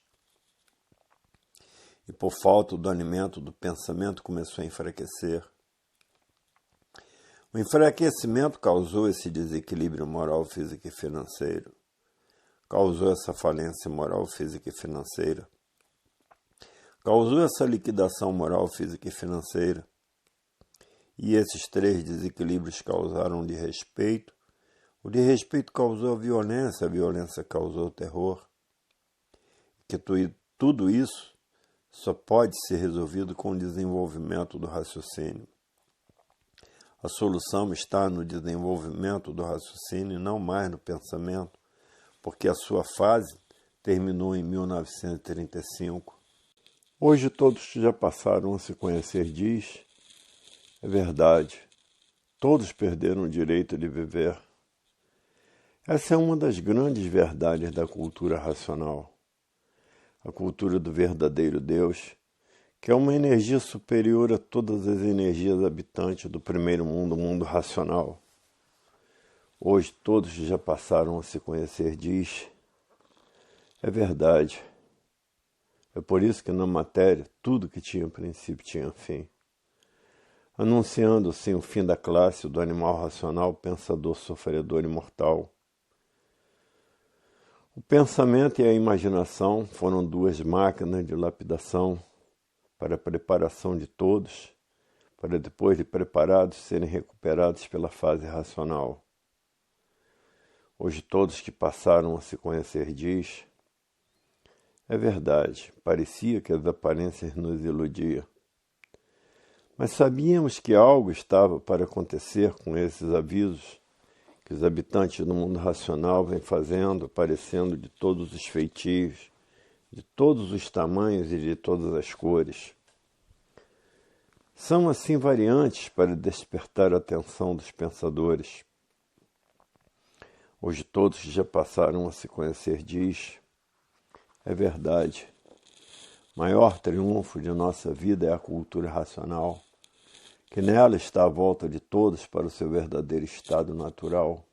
E por falta do alimento do pensamento começou a enfraquecer. O enfraquecimento causou esse desequilíbrio moral, físico e financeiro. Causou essa falência moral, física e financeira. Causou essa liquidação moral, física e financeira. E esses três desequilíbrios causaram desrespeito. O desrespeito causou a violência causou o terror. Que tudo isso só pode ser resolvido com o desenvolvimento do raciocínio. A solução está no desenvolvimento do raciocínio e não mais no pensamento, porque a sua fase terminou em 1935. Hoje todos que já passaram a se conhecer diz, é verdade, todos perderam o direito de viver. Essa é uma das grandes verdades da cultura racional. A cultura do verdadeiro Deus, que é uma energia superior a todas as energias habitantes do primeiro mundo, o mundo racional. Hoje todos que já passaram a se conhecer diz, é verdade. É por isso que na matéria tudo que tinha princípio tinha fim. Anunciando assim o fim da classe do animal racional, pensador, sofredor e mortal. O pensamento e a imaginação foram duas máquinas de lapidação para a preparação de todos, para depois de preparados serem recuperados pela fase racional. Hoje todos que passaram a se conhecer diz, é verdade, parecia que as aparências nos iludiam. Mas sabíamos que algo estava para acontecer com esses avisos que os habitantes do mundo racional vêm fazendo, aparecendo de todos os feitios, de todos os tamanhos e de todas as cores. São assim variantes para despertar a atenção dos pensadores. Hoje todos que já passaram a se conhecer diz, é verdade, maior triunfo de nossa vida é a cultura racional, que nela está à volta de todos para o seu verdadeiro estado natural.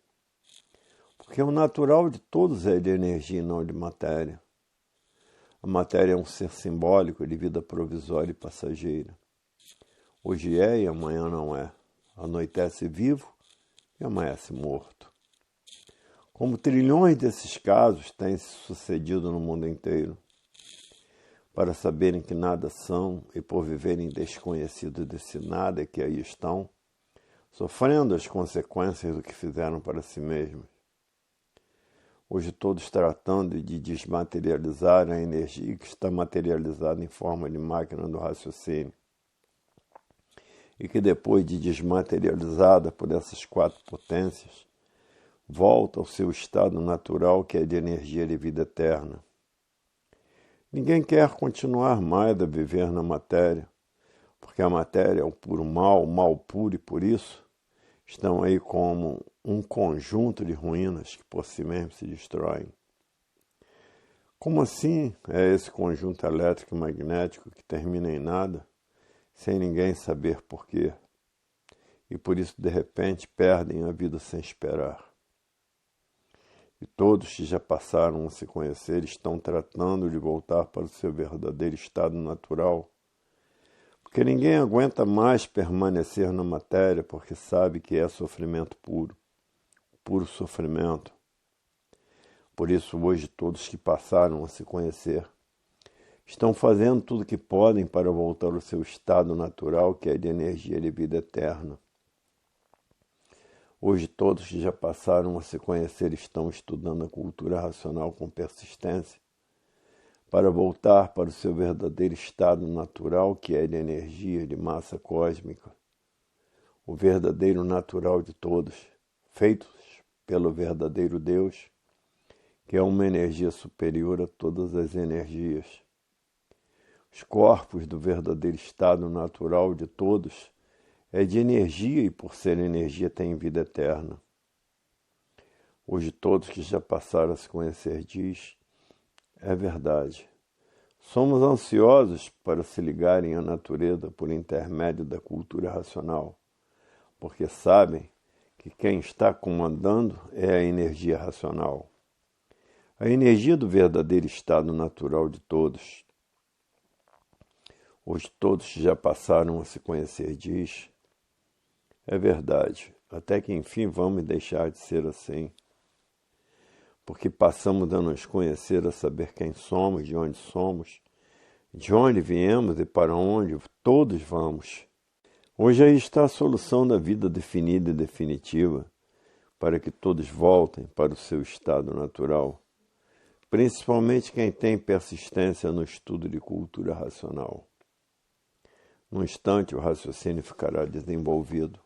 Porque o natural de todos é de energia e não de matéria. A matéria é um ser simbólico de vida provisória e passageira. Hoje é e amanhã não é. Anoitece vivo e amanhece morto. Como trilhões desses casos têm se sucedido no mundo inteiro. Para saberem que nada são e por viverem desconhecidos desse nada que aí estão, sofrendo as consequências do que fizeram para si mesmos. Hoje todos tratando de desmaterializar a energia que está materializada em forma de máquina do raciocínio. E que depois de desmaterializada por essas 4 potências, volta ao seu estado natural que é de energia de vida eterna. Ninguém quer continuar mais a viver na matéria, porque a matéria é o puro mal, o mal puro, e por isso estão aí como um conjunto de ruínas que por si mesmos se destroem. Como assim é esse conjunto elétrico e magnético que termina em nada, sem ninguém saber por quê? E por isso, de repente, perdem a vida sem esperar. E todos que já passaram a se conhecer estão tratando de voltar para o seu verdadeiro estado natural, porque ninguém aguenta mais permanecer na matéria, porque sabe que é sofrimento puro, puro sofrimento. Por isso, hoje, todos que passaram a se conhecer estão fazendo tudo o que podem para voltar ao seu estado natural, que é de energia de vida eterna. Hoje, todos que já passaram a se conhecer estão estudando a cultura racional com persistência para voltar para o seu verdadeiro estado natural, que é de energia, de massa cósmica, o verdadeiro natural de todos, feitos pelo verdadeiro Deus, que é uma energia superior a todas as energias. Os corpos do verdadeiro estado natural de todos é de energia e, por ser energia, tem vida eterna. Hoje todos que já passaram a se conhecer diz, é verdade. Somos ansiosos para se ligarem à natureza por intermédio da cultura racional, porque sabem que quem está comandando é a energia racional. A energia do verdadeiro estado natural de todos. Hoje todos que já passaram a se conhecer diz, é verdade, até que enfim vamos deixar de ser assim, porque passamos a nos conhecer, a saber quem somos, de onde viemos e para onde todos vamos. Hoje aí está a solução da vida definida e definitiva, para que todos voltem para o seu estado natural, principalmente quem tem persistência no estudo de cultura racional. Num instante o raciocínio ficará desenvolvido.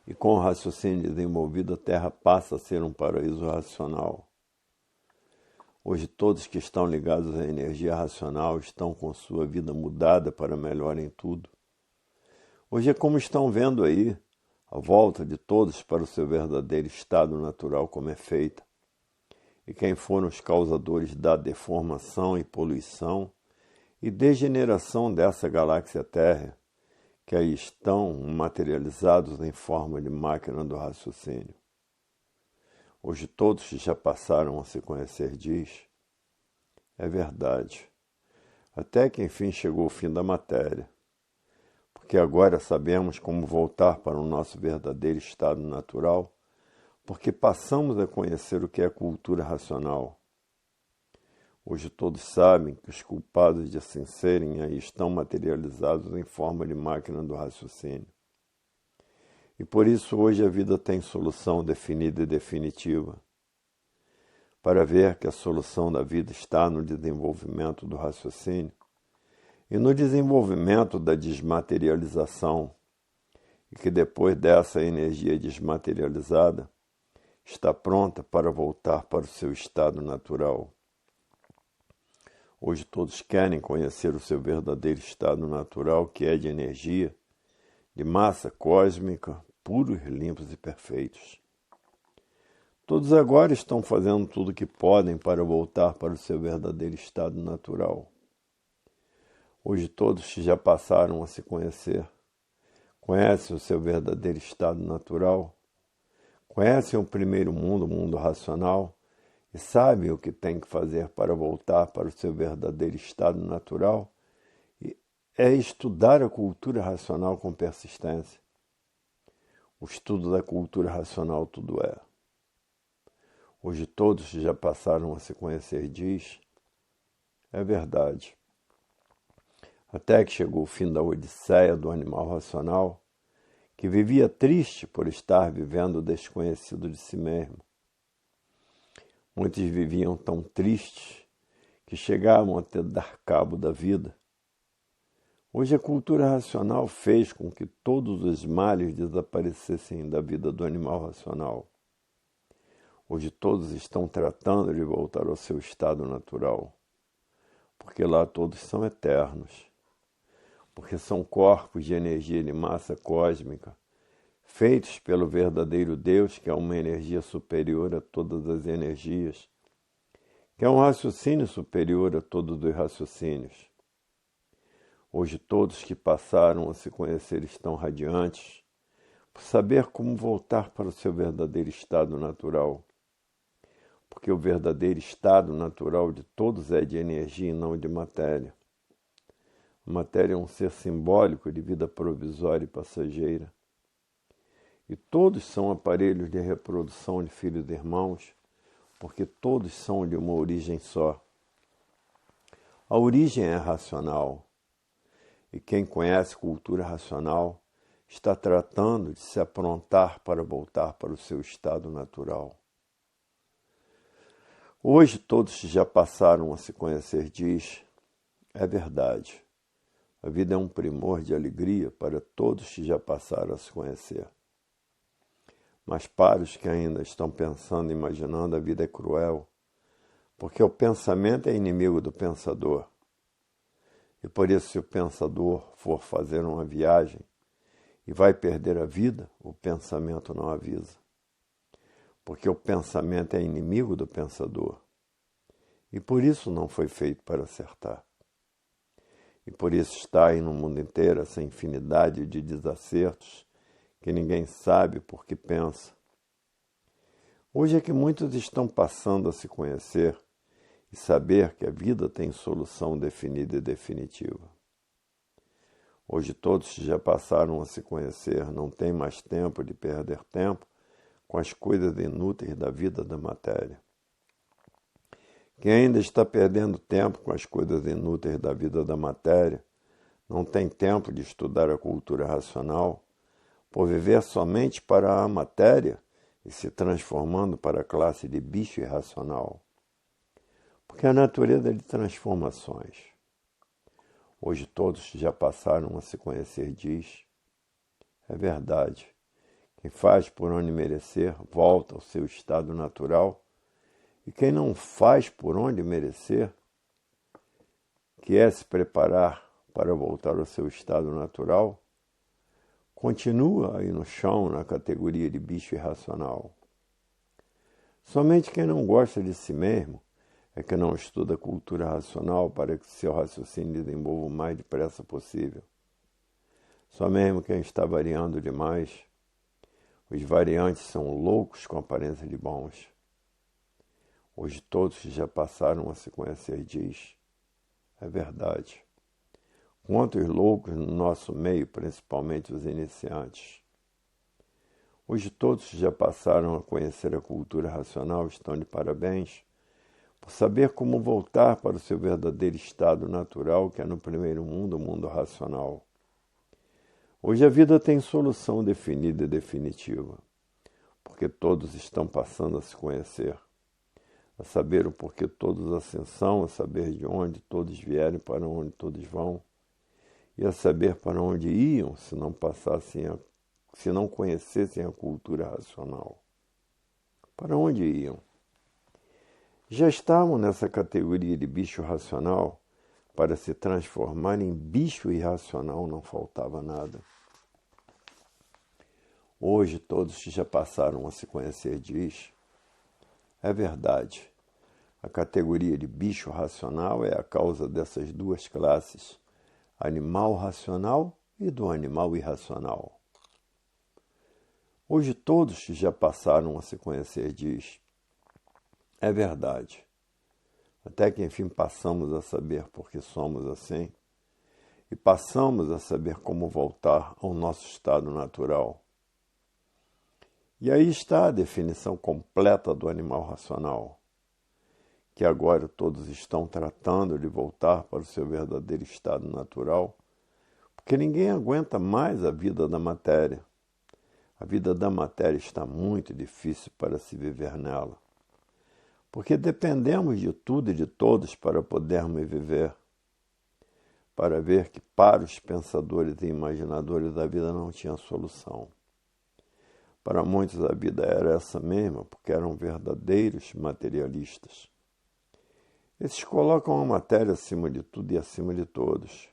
E com o raciocínio desenvolvido, a Terra passa a ser um paraíso racional. Hoje todos que estão ligados à energia racional estão com sua vida mudada para melhor em tudo. Hoje é como estão vendo aí, a volta de todos para o seu verdadeiro estado natural como é feita. E quem foram os causadores da deformação e poluição e degeneração dessa galáxia Terra, que aí estão materializados em forma de máquina do raciocínio. Hoje todos que já passaram a se conhecer diz, é verdade, até que enfim chegou o fim da matéria, porque agora sabemos como voltar para o nosso verdadeiro estado natural, porque passamos a conhecer o que é cultura racional. Hoje todos sabem que os culpados de assim serem aí estão materializados em forma de máquina do raciocínio. E por isso hoje a vida tem solução definida e definitiva. Para ver que a solução da vida está no desenvolvimento do raciocínio, e no desenvolvimento da desmaterialização, e que depois dessa energia desmaterializada está pronta para voltar para o seu estado natural. Hoje todos querem conhecer o seu verdadeiro estado natural, que é de energia, de massa cósmica, puros, limpos e perfeitos. Todos agora estão fazendo tudo o que podem para voltar para o seu verdadeiro estado natural. Hoje todos já passaram a se conhecer, conhecem o seu verdadeiro estado natural, conhecem o primeiro mundo, o mundo racional, e sabem o que tem que fazer para voltar para o seu verdadeiro estado natural, e é estudar a cultura racional com persistência. O estudo da cultura racional tudo é. Hoje todos já passaram a se conhecer, diz, é verdade. Até que chegou o fim da odisseia do animal racional, que vivia triste por estar vivendo desconhecido de si mesmo. Muitos viviam tão tristes que chegavam até dar cabo da vida. Hoje a cultura racional fez com que todos os males desaparecessem da vida do animal racional. Hoje todos estão tratando de voltar ao seu estado natural, porque lá todos são eternos, porque são corpos de energia de massa cósmica, feitos pelo verdadeiro Deus, que é uma energia superior a todas as energias, que é um raciocínio superior a todos os raciocínios. Hoje todos que passaram a se conhecer estão radiantes, por saber como voltar para o seu verdadeiro estado natural, porque o verdadeiro estado natural de todos é de energia e não de matéria. A matéria é um ser simbólico de vida provisória e passageira. E todos são aparelhos de reprodução de filhos e irmãos, porque todos são de uma origem só. A origem é racional, e quem conhece cultura racional está tratando de se aprontar para voltar para o seu estado natural. Hoje todos já passaram a se conhecer, diz, é verdade. A vida é um primor de alegria para todos que já passaram a se conhecer. Mas para os que ainda estão pensando, imaginando, a vida é cruel, porque o pensamento é inimigo do pensador. E por isso, se o pensador for fazer uma viagem e vai perder a vida, o pensamento não avisa. Porque o pensamento é inimigo do pensador. E por isso não foi feito para acertar. E por isso está aí no mundo inteiro essa infinidade de desacertos que ninguém sabe por que pensa. Hoje é que muitos estão passando a se conhecer e saber que a vida tem solução definida e definitiva. Hoje todos já passaram a se conhecer, não tem mais tempo de perder tempo com as coisas inúteis da vida da matéria. Quem ainda está perdendo tempo com as coisas inúteis da vida da matéria, não tem tempo de estudar a cultura racional, por viver somente para a matéria e se transformando para a classe de bicho irracional. Porque a natureza é de transformações. Hoje todos já passaram a se conhecer, diz, é verdade. Quem faz por onde merecer, volta ao seu estado natural, e quem não faz por onde merecer, que é se preparar para voltar ao seu estado natural, continua aí no chão, na categoria de bicho irracional. Somente quem não gosta de si mesmo é que não estuda a cultura racional para que seu raciocínio desenvolva o mais depressa possível. Só mesmo quem está variando demais, os variantes são loucos com aparência de bons. Hoje todos já passaram a se conhecer, diz, é verdade. Quantos loucos no nosso meio, principalmente os iniciantes. Hoje todos já passaram a conhecer a cultura racional, estão de parabéns, por saber como voltar para o seu verdadeiro estado natural, que é no primeiro mundo, o mundo racional. Hoje a vida tem solução definida e definitiva, porque todos estão passando a se conhecer, a saber o porquê todos assim são, a saber de onde todos vieram e para onde todos vão, e a saber para onde iam se não conhecessem a cultura racional. Para onde iam? Já estavam nessa categoria de bicho racional. Para se transformar em bicho irracional não faltava nada. Hoje todos que já passaram a se conhecer diz: é verdade, a categoria de bicho racional é a causa dessas duas classes, animal racional e do animal irracional. Hoje todos que já passaram a se conhecer diz: é verdade, até que enfim passamos a saber por que somos assim e passamos a saber como voltar ao nosso estado natural. E aí está a definição completa do animal racional, que agora todos estão tratando de voltar para o seu verdadeiro estado natural, porque ninguém aguenta mais a vida da matéria. A vida da matéria está muito difícil para se viver nela, porque dependemos de tudo e de todos para podermos viver, para ver que para os pensadores e imaginadores a vida não tinha solução. Para muitos a vida era essa mesma, porque eram verdadeiros materialistas. Esses colocam a matéria acima de tudo e acima de todos.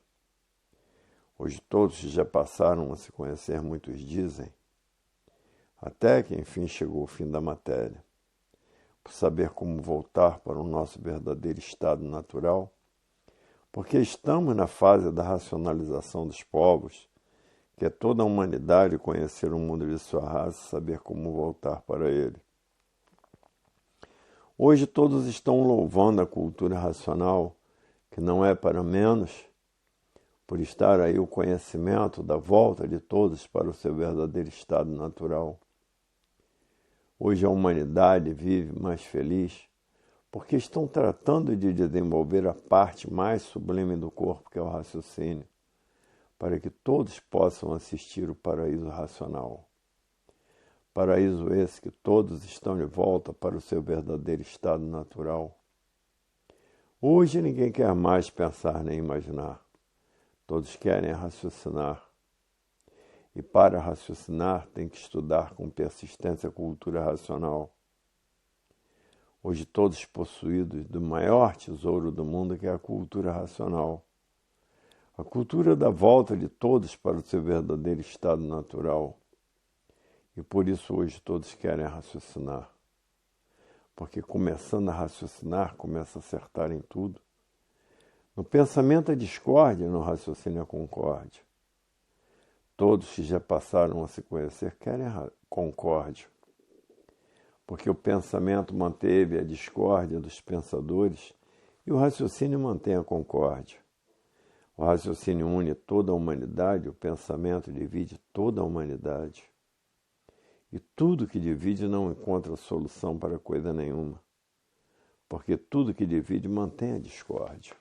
Hoje todos que já passaram a se conhecer, muitos dizem, até que enfim chegou o fim da matéria, por saber como voltar para o nosso verdadeiro estado natural, porque estamos na fase da racionalização dos povos, que é toda a humanidade conhecer o mundo de sua raça e saber como voltar para ele. Hoje todos estão louvando a cultura racional, que não é para menos, por estar aí o conhecimento da volta de todos para o seu verdadeiro estado natural. Hoje a humanidade vive mais feliz, porque estão tratando de desenvolver a parte mais sublime do corpo, que é o raciocínio, para que todos possam assistir o paraíso racional. Paraíso esse que todos estão de volta para o seu verdadeiro estado natural. Hoje ninguém quer mais pensar nem imaginar. Todos querem raciocinar. E para raciocinar tem que estudar com persistência a cultura racional. Hoje todos possuídos do maior tesouro do mundo, que é a cultura racional. A cultura da volta de todos para o seu verdadeiro estado natural. E por isso hoje todos querem raciocinar. Porque começando a raciocinar, começa a acertar em tudo. No pensamento a discórdia, no raciocínio a concórdia. Todos que já passaram a se conhecer querem a concórdia. Porque o pensamento manteve a discórdia dos pensadores e o raciocínio mantém a concórdia. O raciocínio une toda a humanidade, o pensamento divide toda a humanidade. E tudo que divide não encontra solução para coisa nenhuma, porque tudo que divide mantém a discórdia.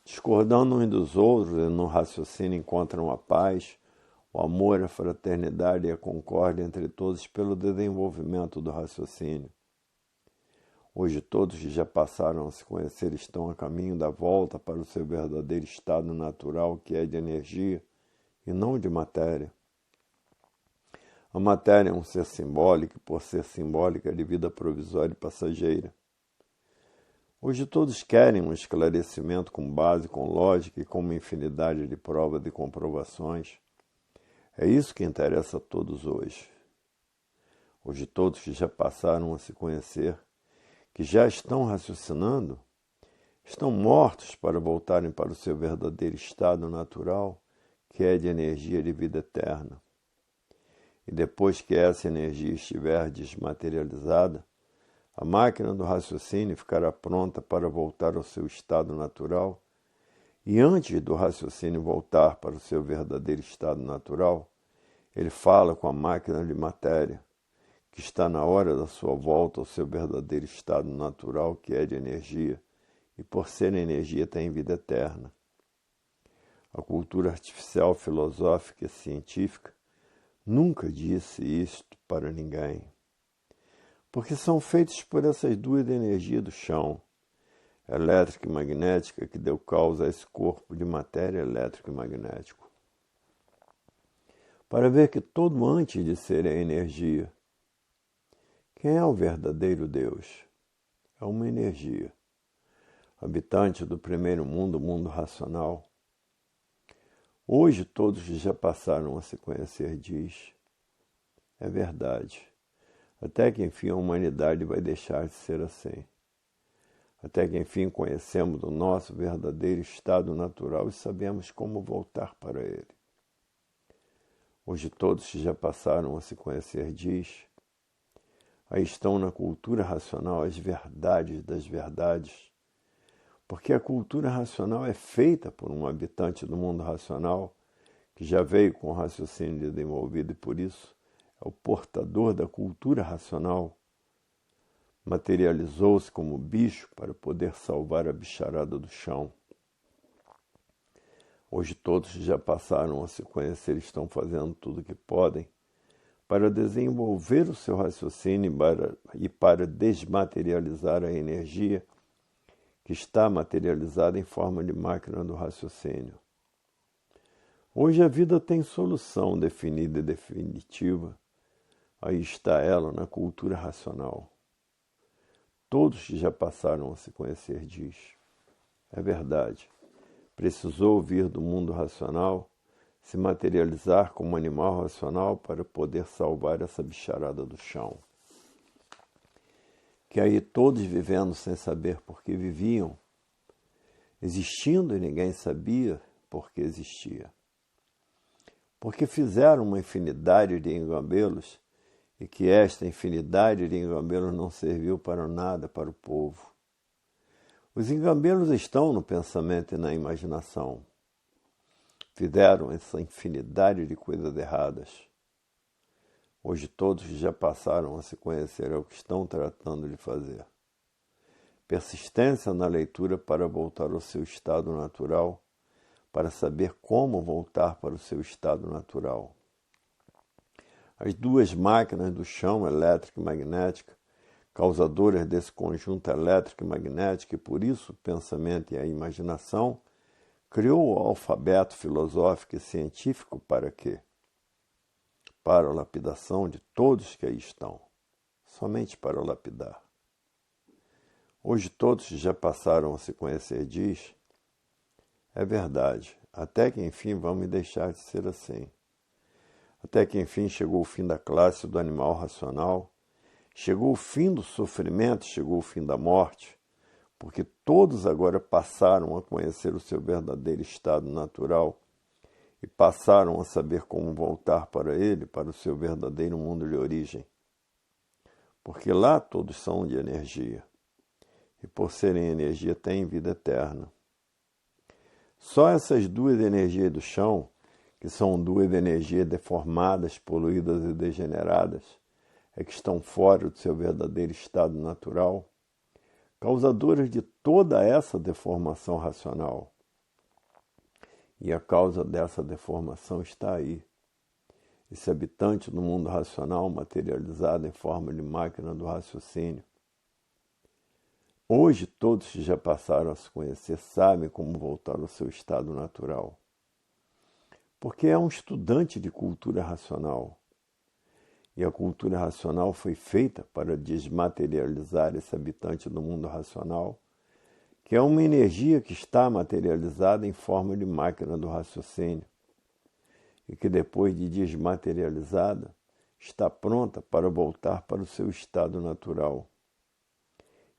Discordando uns dos outros, no raciocínio encontram a paz, o amor, a fraternidade e a concórdia entre todos pelo desenvolvimento do raciocínio. Hoje todos que já passaram a se conhecer estão a caminho da volta para o seu verdadeiro estado natural, que é de energia e não de matéria. A matéria é um ser simbólico, e por ser simbólica é de vida provisória e passageira. Hoje todos querem um esclarecimento com base, com lógica e com uma infinidade de provas e comprovações. É isso que interessa a todos hoje. Hoje todos que já passaram a se conhecer, que já estão raciocinando, estão mortos para voltarem para o seu verdadeiro estado natural, que é de energia de vida eterna. E depois que essa energia estiver desmaterializada, a máquina do raciocínio ficará pronta para voltar ao seu estado natural, e antes do raciocínio voltar para o seu verdadeiro estado natural, ele fala com a máquina de matéria, que está na hora da sua volta ao seu verdadeiro estado natural, que é de energia, e por ser energia tem vida eterna. A cultura artificial, filosófica e científica nunca disse isto para ninguém, porque são feitos por essas duas energias do chão. elétrica e magnética que deu causa a esse corpo de matéria elétrica e magnético. Para ver que todo antes de ser é energia. Quem é o verdadeiro Deus? É uma energia. Habitante do primeiro mundo, o mundo racional. Hoje todos que já passaram a se conhecer diz, é verdade. Até que enfim a humanidade vai deixar de ser assim. Até que enfim conhecemos o nosso verdadeiro estado natural e sabemos como voltar para ele. Hoje todos que já passaram a se conhecer diz, aí estão na cultura racional as verdades das verdades, porque a cultura racional é feita por um habitante do mundo racional que já veio com o raciocínio desenvolvido e por isso é o portador da cultura racional. Materializou-se como bicho para poder salvar a bicharada do chão. Hoje todos que já passaram a se conhecer estão fazendo tudo o que podem para desenvolver o seu raciocínio e para desmaterializar a energia que está materializada em forma de máquina do raciocínio. Hoje a vida tem solução definida e definitiva. Aí está ela na cultura racional. Todos que já passaram a se conhecer diz, é verdade. Precisou vir do mundo racional, se materializar como animal racional para poder salvar essa bicharada do chão. Que aí todos vivendo sem saber por que viviam, existindo e ninguém sabia por que existia. Porque fizeram uma infinidade de engambelos e que esta infinidade de engambelos não serviu para nada para o povo. Os engambelos estão no pensamento e na imaginação. Fizeram essa infinidade de coisas erradas. Hoje todos já passaram a se conhecer o que estão tratando de fazer. Persistência na leitura para voltar ao seu estado natural, para saber como voltar para o seu estado natural. As duas máquinas do chão, elétrica e magnética, causadoras desse conjunto elétrico e magnético, e por isso o pensamento e a imaginação, criou o alfabeto filosófico e científico para quê? Para a lapidação de todos que aí estão, somente para lapidar. Hoje todos já passaram a se conhecer diz, é verdade, até que enfim vamos deixar de ser assim. Até que enfim chegou o fim da classe do animal racional, chegou o fim do sofrimento, chegou o fim da morte, porque todos agora passaram a conhecer o seu verdadeiro estado natural e passaram a saber como voltar para ele, para o seu verdadeiro mundo de origem. Porque lá todos são de energia, e por serem energia têm vida eterna. Só essas duas energias do chão, que são duas energias deformadas, poluídas e degeneradas, é que estão fora do seu verdadeiro estado natural, causadoras de toda essa deformação racional. E a causa dessa deformação está aí. Esse habitante do mundo racional materializado em forma de máquina do raciocínio. Hoje todos que já passaram a se conhecer sabem como voltar ao seu estado natural. Porque é um estudante de cultura racional. E a cultura racional foi feita para desmaterializar esse habitante do mundo racional, que é uma energia que está materializada em forma de máquina do raciocínio, e que depois de desmaterializada, está pronta para voltar para o seu estado natural.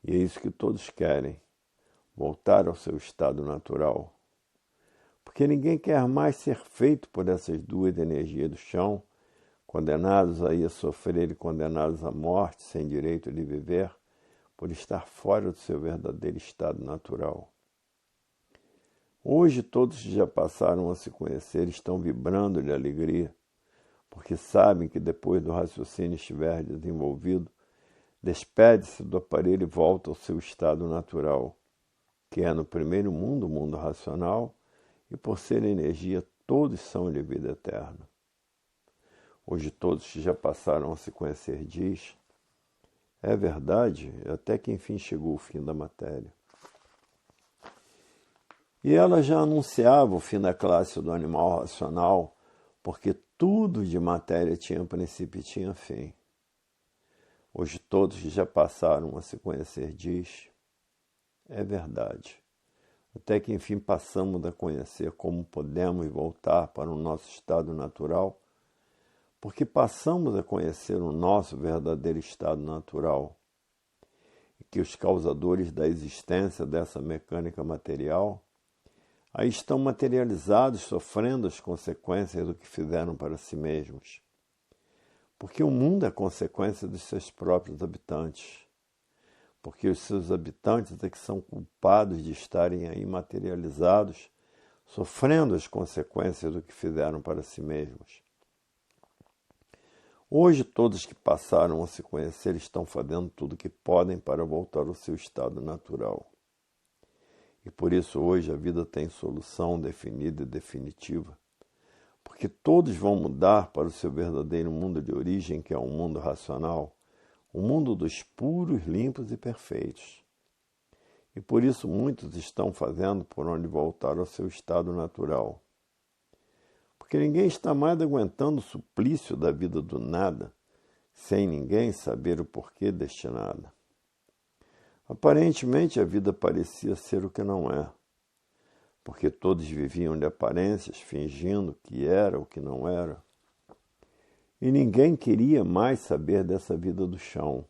E é isso que todos querem, voltar ao seu estado natural. Porque ninguém quer mais ser feito por essas duas energias do chão, condenados a ir sofrer e condenados à morte sem direito de viver, por estar fora do seu verdadeiro estado natural. Hoje todos que já passaram a se conhecer estão vibrando de alegria, porque sabem que depois do raciocínio estiver desenvolvido, despede-se do aparelho e volta ao seu estado natural, que é no primeiro mundo, o mundo racional, e por ser energia, todos são de vida eterna. Hoje todos que já passaram a se conhecer diz, é verdade, até que enfim chegou o fim da matéria. E ela já anunciava o fim da classe do animal racional, porque tudo de matéria tinha princípio e tinha fim. Hoje todos que já passaram a se conhecer diz, é verdade. Até que enfim passamos a conhecer como podemos voltar para o nosso estado natural, porque passamos a conhecer o nosso verdadeiro estado natural, e que os causadores da existência dessa mecânica material aí estão materializados, sofrendo as consequências do que fizeram para si mesmos. Porque o mundo é consequência dos seus próprios habitantes. Porque os seus habitantes é que são culpados de estarem aí materializados, sofrendo as consequências do que fizeram para si mesmos. Hoje, todos que passaram a se conhecer estão fazendo tudo o que podem para voltar ao seu estado natural. E por isso hoje a vida tem solução definida e definitiva. Porque todos vão mudar para o seu verdadeiro mundo de origem, que é o mundo racional, o mundo dos puros, limpos e perfeitos. E por isso muitos estão fazendo por onde voltar ao seu estado natural. Porque ninguém está mais aguentando o suplício da vida do nada, sem ninguém saber o porquê deste nada. Aparentemente a vida parecia ser o que não é, porque todos viviam de aparências, fingindo que era o que não era. E ninguém queria mais saber dessa vida do chão,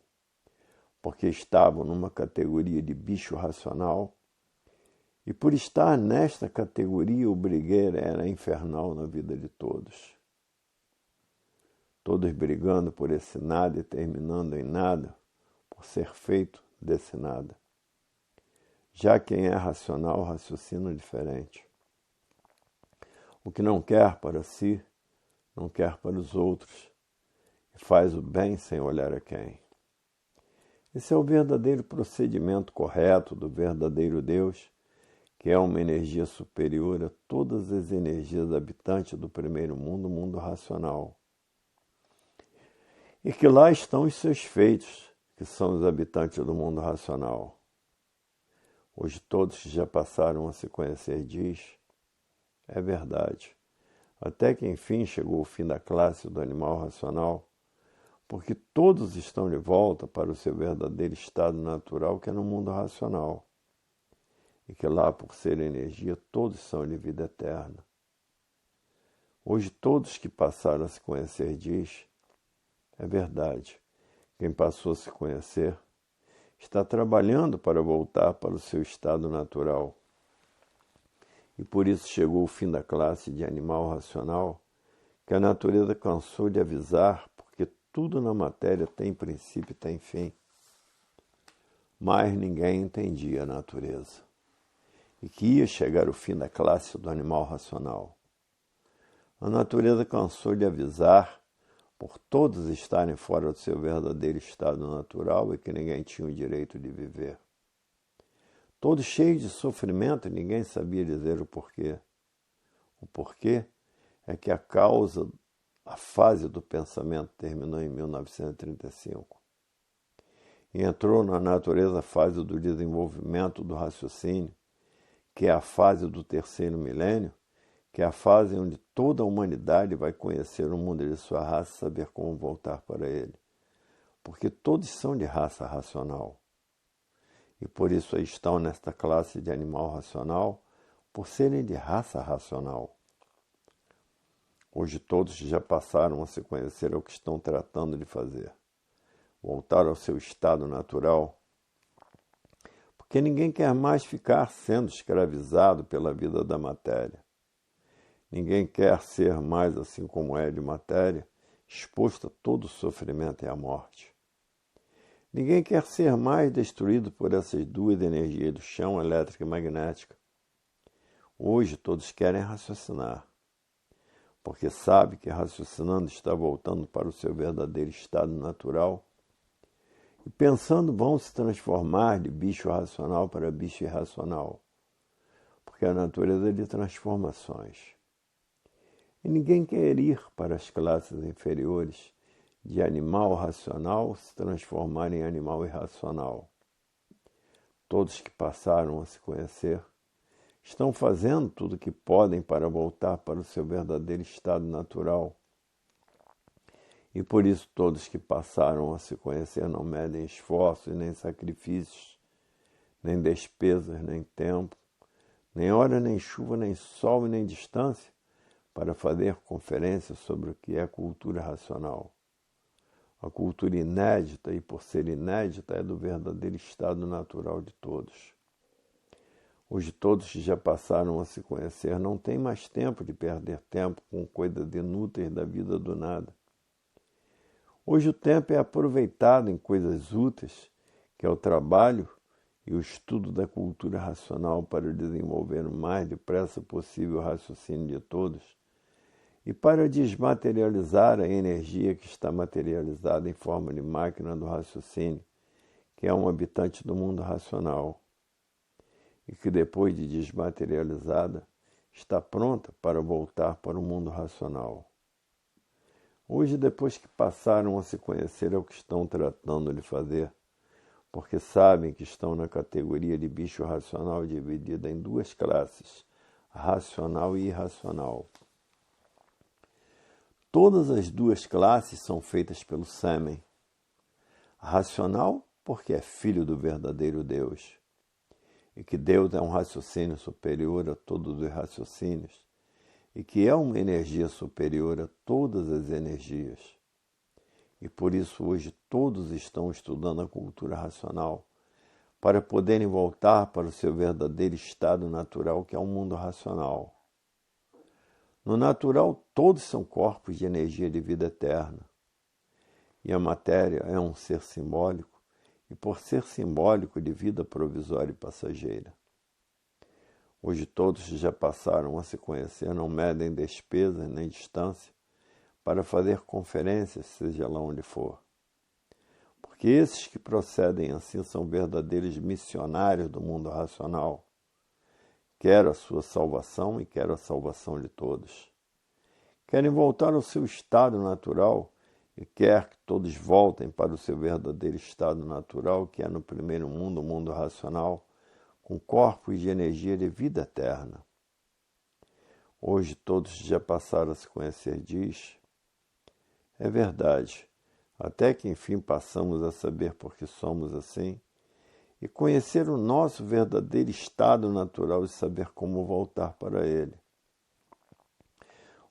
porque estavam numa categoria de bicho racional, e por estar nesta categoria o brigueiro era infernal na vida de todos. Todos brigando por esse nada e terminando em nada, por ser feito desse nada. Já quem é racional raciocina diferente. O que não quer para si, não quer para os outros, e faz o bem sem olhar a quem. Esse é o verdadeiro procedimento correto do verdadeiro Deus, que é uma energia superior a todas as energias habitantes do primeiro mundo, o mundo racional. E que lá estão os seus feitos, que são os habitantes do mundo racional. Hoje todos que já passaram a se conhecer diz, é verdade. Até que enfim chegou o fim da classe do animal racional, porque todos estão de volta para o seu verdadeiro estado natural, que é no mundo racional. E que lá, por ser energia, todos são de vida eterna. Hoje todos que passaram a se conhecer diz, é verdade. Quem passou a se conhecer está trabalhando para voltar para o seu estado natural. E por isso chegou o fim da classe de animal racional, que a natureza cansou de avisar, porque tudo na matéria tem princípio e tem fim. Mas ninguém entendia a natureza, e que ia chegar o fim da classe do animal racional. A natureza cansou de avisar, por todos estarem fora do seu verdadeiro estado natural e que ninguém tinha o direito de viver. Todos cheios de sofrimento e ninguém sabia dizer o porquê. O porquê é que a fase do pensamento terminou em 1935. E entrou na natureza a fase do desenvolvimento do raciocínio, que é a fase do terceiro milênio, que é a fase onde toda a humanidade vai conhecer o mundo de sua raça e saber como voltar para ele. Porque todos são de raça racional. E por isso aí estão nesta classe de animal racional, por serem de raça racional. Hoje todos já passaram a se conhecer o que estão tratando de fazer. Voltar ao seu estado natural, porque ninguém quer mais ficar sendo escravizado pela vida da matéria. Ninguém quer ser mais assim como é de matéria, exposto a todo o sofrimento e à morte. Ninguém quer ser mais destruído por essas duas energias do chão, elétrica e magnética. Hoje todos querem raciocinar, porque sabe que raciocinando está voltando para o seu verdadeiro estado natural, e pensando vão se transformar de bicho racional para bicho irracional, porque a natureza é de transformações. E ninguém quer ir para as classes inferiores de animal racional se transformar em animal irracional. Todos que passaram a se conhecer Estão fazendo tudo o que podem para voltar para o seu verdadeiro estado natural. E por isso todos que passaram a se conhecer não medem esforços, nem sacrifícios, nem despesas, nem tempo, nem hora, nem chuva, nem sol e nem distância, para fazer conferências sobre o que é cultura racional. A cultura inédita, e por ser inédita, é do verdadeiro estado natural de todos. Hoje todos que já passaram a se conhecer não têm mais tempo de perder tempo com coisas inúteis da vida do nada. Hoje o tempo é aproveitado em coisas úteis, que é o trabalho e o estudo da cultura racional para desenvolver o mais depressa possível o raciocínio de todos e para desmaterializar a energia que está materializada em forma de máquina do raciocínio, que é um habitante do mundo racional, e que depois de desmaterializada está pronta para voltar para o mundo racional. Hoje, depois que passaram a se conhecer, é o que estão tratando de fazer, porque sabem que estão na categoria de bicho racional dividida em duas classes, racional e irracional. Todas as duas classes são feitas pelo sêmen. Racional, porque é filho do verdadeiro Deus, e que Deus é um raciocínio superior a todos os raciocínios, e que é uma energia superior a todas as energias. E por isso hoje todos estão estudando a cultura racional, para poderem voltar para o seu verdadeiro estado natural, que é o mundo racional. No natural, todos são corpos de energia de vida eterna. E a matéria é um ser simbólico, e por ser simbólico de vida provisória e passageira. Hoje todos que já passaram a se conhecer não medem despesas nem distância para fazer conferências, seja lá onde for. Porque esses que procedem assim são verdadeiros missionários do mundo racional. Quero a sua salvação e quero a salvação de todos. Querem voltar ao seu estado natural e quer que todos voltem para o seu verdadeiro estado natural, que é no primeiro mundo, o mundo racional, com corpos de energia de vida eterna. Hoje todos já passaram a se conhecer, diz. É verdade, até que enfim passamos a saber por que somos assim e conhecer o nosso verdadeiro estado natural e saber como voltar para ele.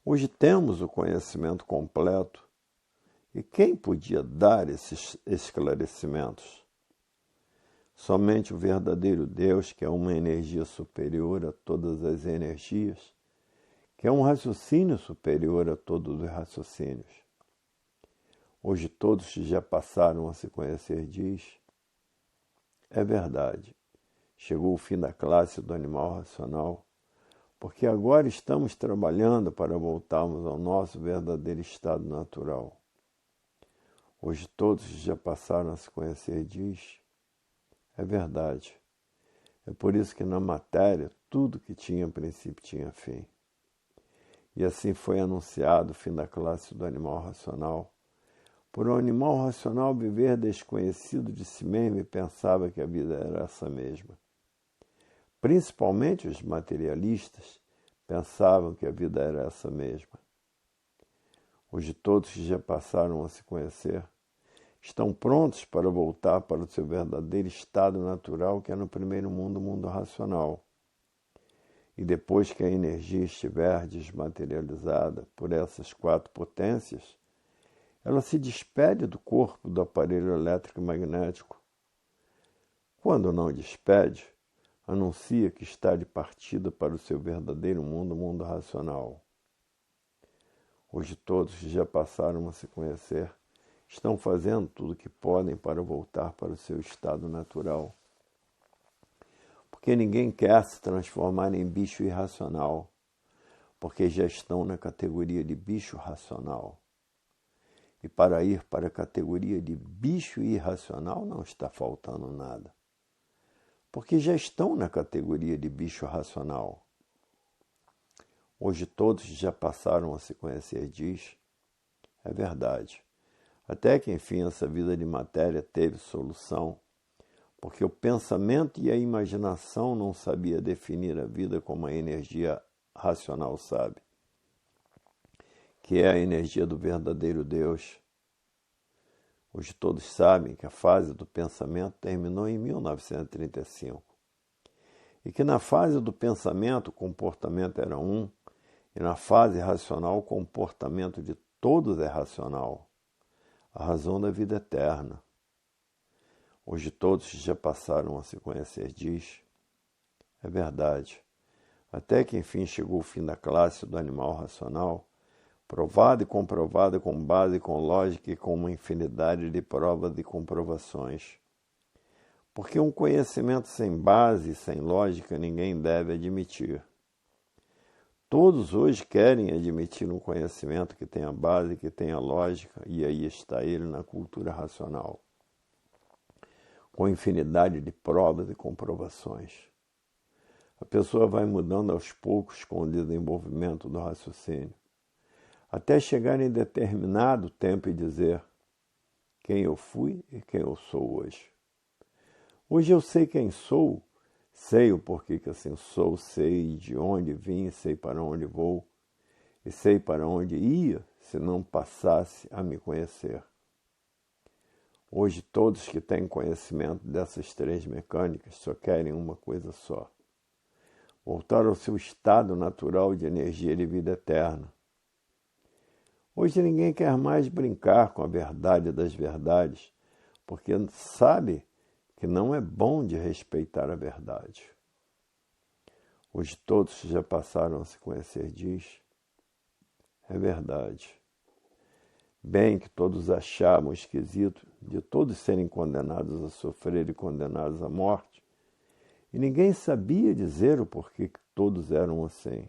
Hoje temos o conhecimento completo. E quem podia dar esses esclarecimentos? Somente o verdadeiro Deus, que é uma energia superior a todas as energias, que é um raciocínio superior a todos os raciocínios. Hoje todos que já passaram a se conhecer, diz, é verdade, chegou o fim da classe do animal racional, porque agora estamos trabalhando para voltarmos ao nosso verdadeiro estado natural. Hoje todos que já passaram a se conhecer, diz, é verdade. É por isso que na matéria tudo que tinha princípio tinha fim. E assim foi anunciado o fim da classe do animal racional. Por um animal racional viver desconhecido de si mesmo e pensava que a vida era essa mesma. Principalmente os materialistas pensavam que a vida era essa mesma. Hoje todos que já passaram a se conhecer estão prontos para voltar para o seu verdadeiro estado natural, que é no primeiro mundo, o mundo racional. E depois que a energia estiver desmaterializada por essas quatro potências, ela se despede do corpo do aparelho elétrico e magnético. Quando não despede, anuncia que está de partida para o seu verdadeiro mundo, o mundo racional. Hoje todos que já passaram a se conhecer estão fazendo tudo o que podem para voltar para o seu estado natural. Porque ninguém quer se transformar em bicho irracional, porque já estão na categoria de bicho racional. E para ir para a categoria de bicho irracional não está faltando nada. Porque já estão na categoria de bicho racional. Hoje todos já passaram a se conhecer, diz, é verdade. Até que enfim essa vida de matéria teve solução, porque o pensamento e a imaginação não sabia definir a vida como a energia racional sabe, que é a energia do verdadeiro Deus. Hoje todos sabem que a fase do pensamento terminou em 1935 e que na fase do pensamento o comportamento era um e na fase racional o comportamento de todos é racional, a razão da vida eterna. Hoje todos que já passaram a se conhecer diz, é verdade, até que enfim chegou o fim da classe do animal racional, provado e comprovado com base, com lógica e com uma infinidade de provas e comprovações. Porque um conhecimento sem base e sem lógica ninguém deve admitir. Todos hoje querem admitir um conhecimento que tenha base, que tenha lógica, e aí está ele na cultura racional, com infinidade de provas e comprovações. A pessoa vai mudando aos poucos com o desenvolvimento do raciocínio, até chegar em determinado tempo e dizer quem eu fui e quem eu sou hoje. Hoje eu sei quem sou, sei o porquê que assim sou, sei de onde vim, sei para onde vou, e sei para onde ia se não passasse a me conhecer. Hoje todos que têm conhecimento dessas três mecânicas só querem uma coisa só: voltar ao seu estado natural de energia de vida eterna. Hoje ninguém quer mais brincar com a verdade das verdades, porque sabe que não é bom de respeitar a verdade. Hoje todos que já passaram a se conhecer diz, é verdade. Bem que todos achavam esquisito de todos serem condenados a sofrer e condenados à morte, e ninguém sabia dizer o porquê que todos eram assim.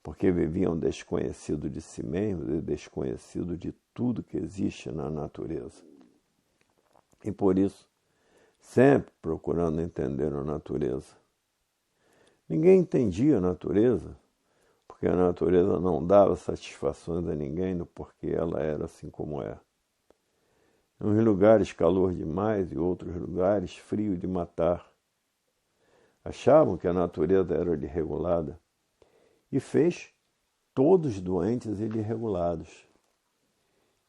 Porque viviam desconhecido de si mesmos e desconhecido de tudo que existe na natureza. E por isso, sempre procurando entender a natureza. Ninguém entendia a natureza, porque a natureza não dava satisfações a ninguém do porquê ela era assim como é. Em uns lugares calor demais e outros lugares frio de matar. Achavam que a natureza era desregulada e fez todos doentes e desregulados.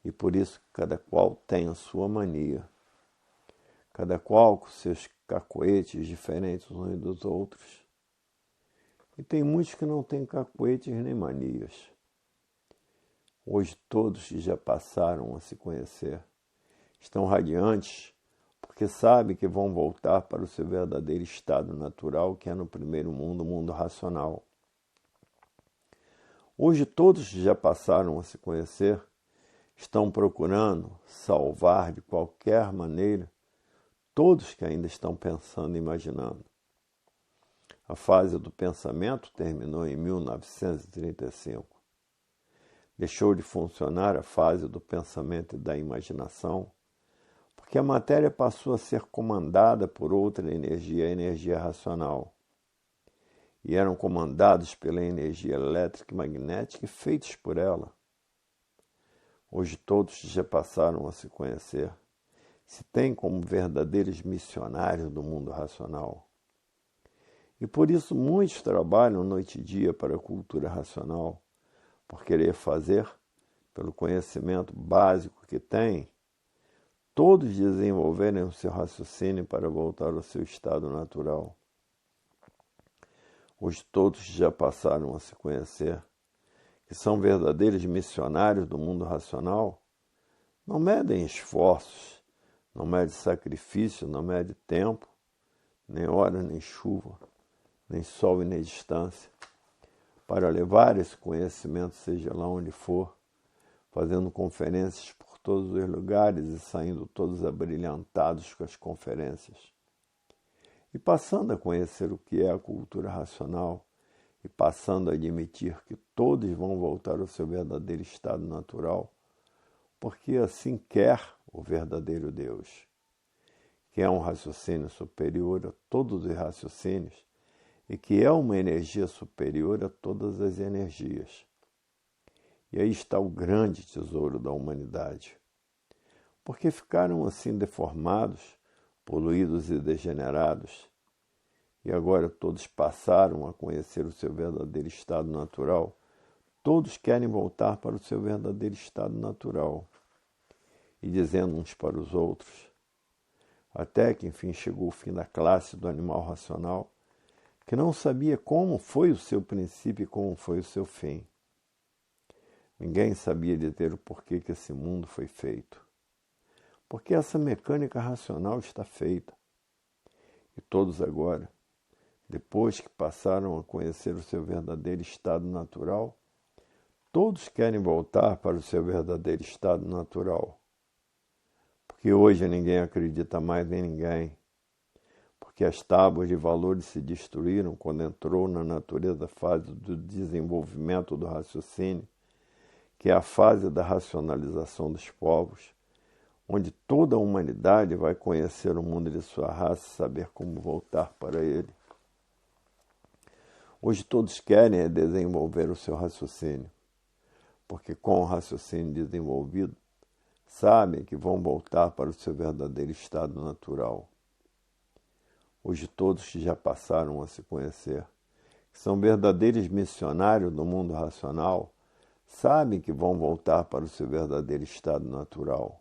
E por isso cada qual tem a sua mania. Cada qual com seus cacoetes diferentes uns dos outros. E tem muitos que não têm cacoetes nem manias. Hoje todos que já passaram a se conhecer estão radiantes porque sabem que vão voltar para o seu verdadeiro estado natural, que é no primeiro mundo, o mundo racional. Hoje todos que já passaram a se conhecer estão procurando salvar de qualquer maneira todos que ainda estão pensando e imaginando. A fase do pensamento terminou em 1935. Deixou de funcionar a fase do pensamento e da imaginação, porque a matéria passou a ser comandada por outra energia, a energia racional. E eram comandados pela energia elétrica e magnética e feitos por ela. Hoje todos já passaram a se conhecer, se têm como verdadeiros missionários do mundo racional. E por isso muitos trabalham noite e dia para a cultura racional, por querer fazer, pelo conhecimento básico que têm, todos desenvolverem o seu raciocínio para voltar ao seu estado natural. Hoje todos já passaram a se conhecer, que são verdadeiros missionários do mundo racional, não medem esforços, não medem sacrifício, não medem tempo, nem hora, nem chuva, nem sol e nem distância, para levar esse conhecimento, seja lá onde for, fazendo conferências por todos os lugares e saindo todos abrilhantados com as conferências. E passando a conhecer o que é a cultura racional e passando a admitir que todos vão voltar ao seu verdadeiro estado natural, porque assim quer o verdadeiro Deus, que é um raciocínio superior a todos os raciocínios e que é uma energia superior a todas as energias. E aí está o grande tesouro da humanidade. Porque ficaram assim deformados poluídos e degenerados, e agora todos passaram a conhecer o seu verdadeiro estado natural, todos querem voltar para o seu verdadeiro estado natural, e dizendo uns para os outros, até que enfim chegou o fim da classe do animal racional, que não sabia como foi o seu princípio e como foi o seu fim. Ninguém sabia dizer o porquê que esse mundo foi feito. Porque essa mecânica racional está feita. E todos agora, depois que passaram a conhecer o seu verdadeiro estado natural, todos querem voltar para o seu verdadeiro estado natural. Porque hoje ninguém acredita mais em ninguém. Porque as tábuas de valores se destruíram quando entrou na natureza a fase do desenvolvimento do raciocínio, que é a fase da racionalização dos povos, onde toda a humanidade vai conhecer o mundo de sua raça e saber como voltar para ele. Hoje todos querem desenvolver o seu raciocínio, porque com o raciocínio desenvolvido, sabem que vão voltar para o seu verdadeiro estado natural. Hoje todos que já passaram a se conhecer, que são verdadeiros missionários do mundo racional, sabem que vão voltar para o seu verdadeiro estado natural.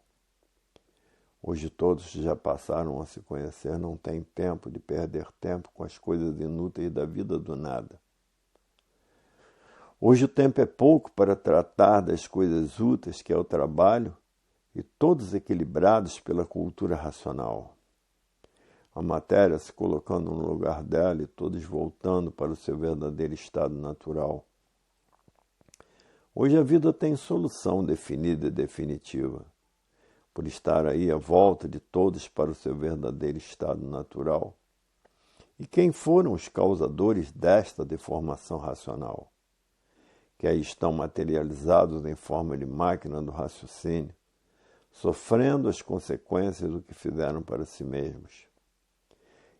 Hoje todos que já passaram a se conhecer não têm tempo de perder tempo com as coisas inúteis da vida do nada. Hoje o tempo é pouco para tratar das coisas úteis, que é o trabalho, e todos equilibrados pela cultura racional. A matéria se colocando no lugar dela e todos voltando para o seu verdadeiro estado natural. Hoje a vida tem solução definida e definitiva, por estar aí à volta de todos para o seu verdadeiro estado natural. E quem foram os causadores desta deformação racional? Que aí estão materializados em forma de máquina do raciocínio, sofrendo as consequências do que fizeram para si mesmos.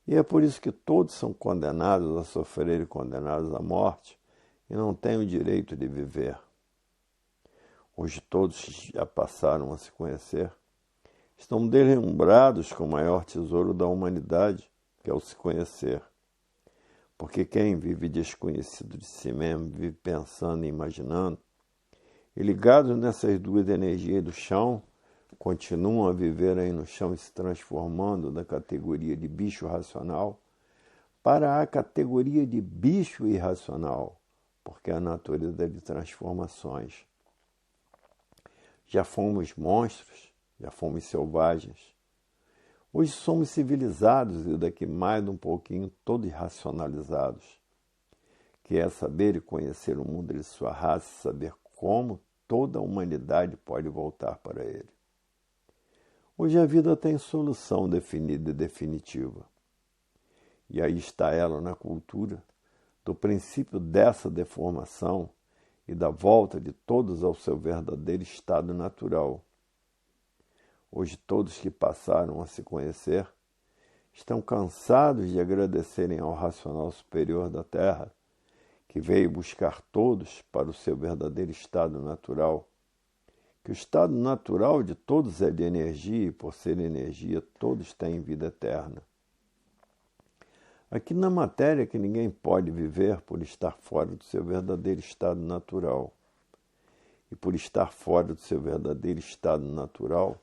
E é por isso que todos são condenados a sofrer e condenados à morte e não têm o direito de viver. Hoje todos já passaram a se conhecer, estão deslumbrados com o maior tesouro da humanidade, que é o se conhecer. Porque quem vive desconhecido de si mesmo, vive pensando e imaginando, e ligados nessas duas energias do chão, continuam a viver aí no chão e se transformando da categoria de bicho racional para a categoria de bicho irracional, porque a natureza é de transformações. Já fomos monstros, já fomos selvagens. Hoje somos civilizados e daqui mais um pouquinho todos racionalizados, que é saber e conhecer o mundo de sua raça, saber como toda a humanidade pode voltar para ele. Hoje a vida tem solução definida e definitiva. E aí está ela na cultura, do princípio dessa deformação e da volta de todos ao seu verdadeiro estado natural. Hoje todos que passaram a se conhecer estão cansados de agradecerem ao racional superior da Terra, que veio buscar todos para o seu verdadeiro estado natural, que o estado natural de todos é de energia e, por ser energia, todos têm vida eterna. Aqui na matéria que ninguém pode viver por estar fora do seu verdadeiro estado natural. E por estar fora do seu verdadeiro estado natural,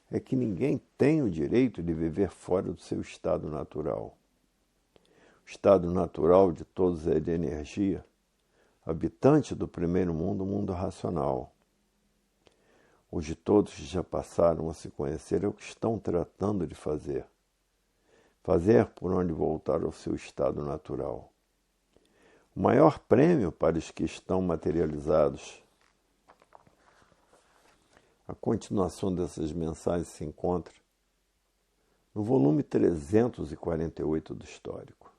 é que ninguém tem o direito de viver fora do seu estado natural. O estado natural de todos é de energia, habitante do primeiro mundo, o mundo racional. Hoje todos que já passaram a se conhecer é o que estão tratando de fazer. Fazer por onde voltar ao seu estado natural. O maior prêmio para os que estão materializados. A continuação dessas mensagens se encontra no volume 348 do Histórico.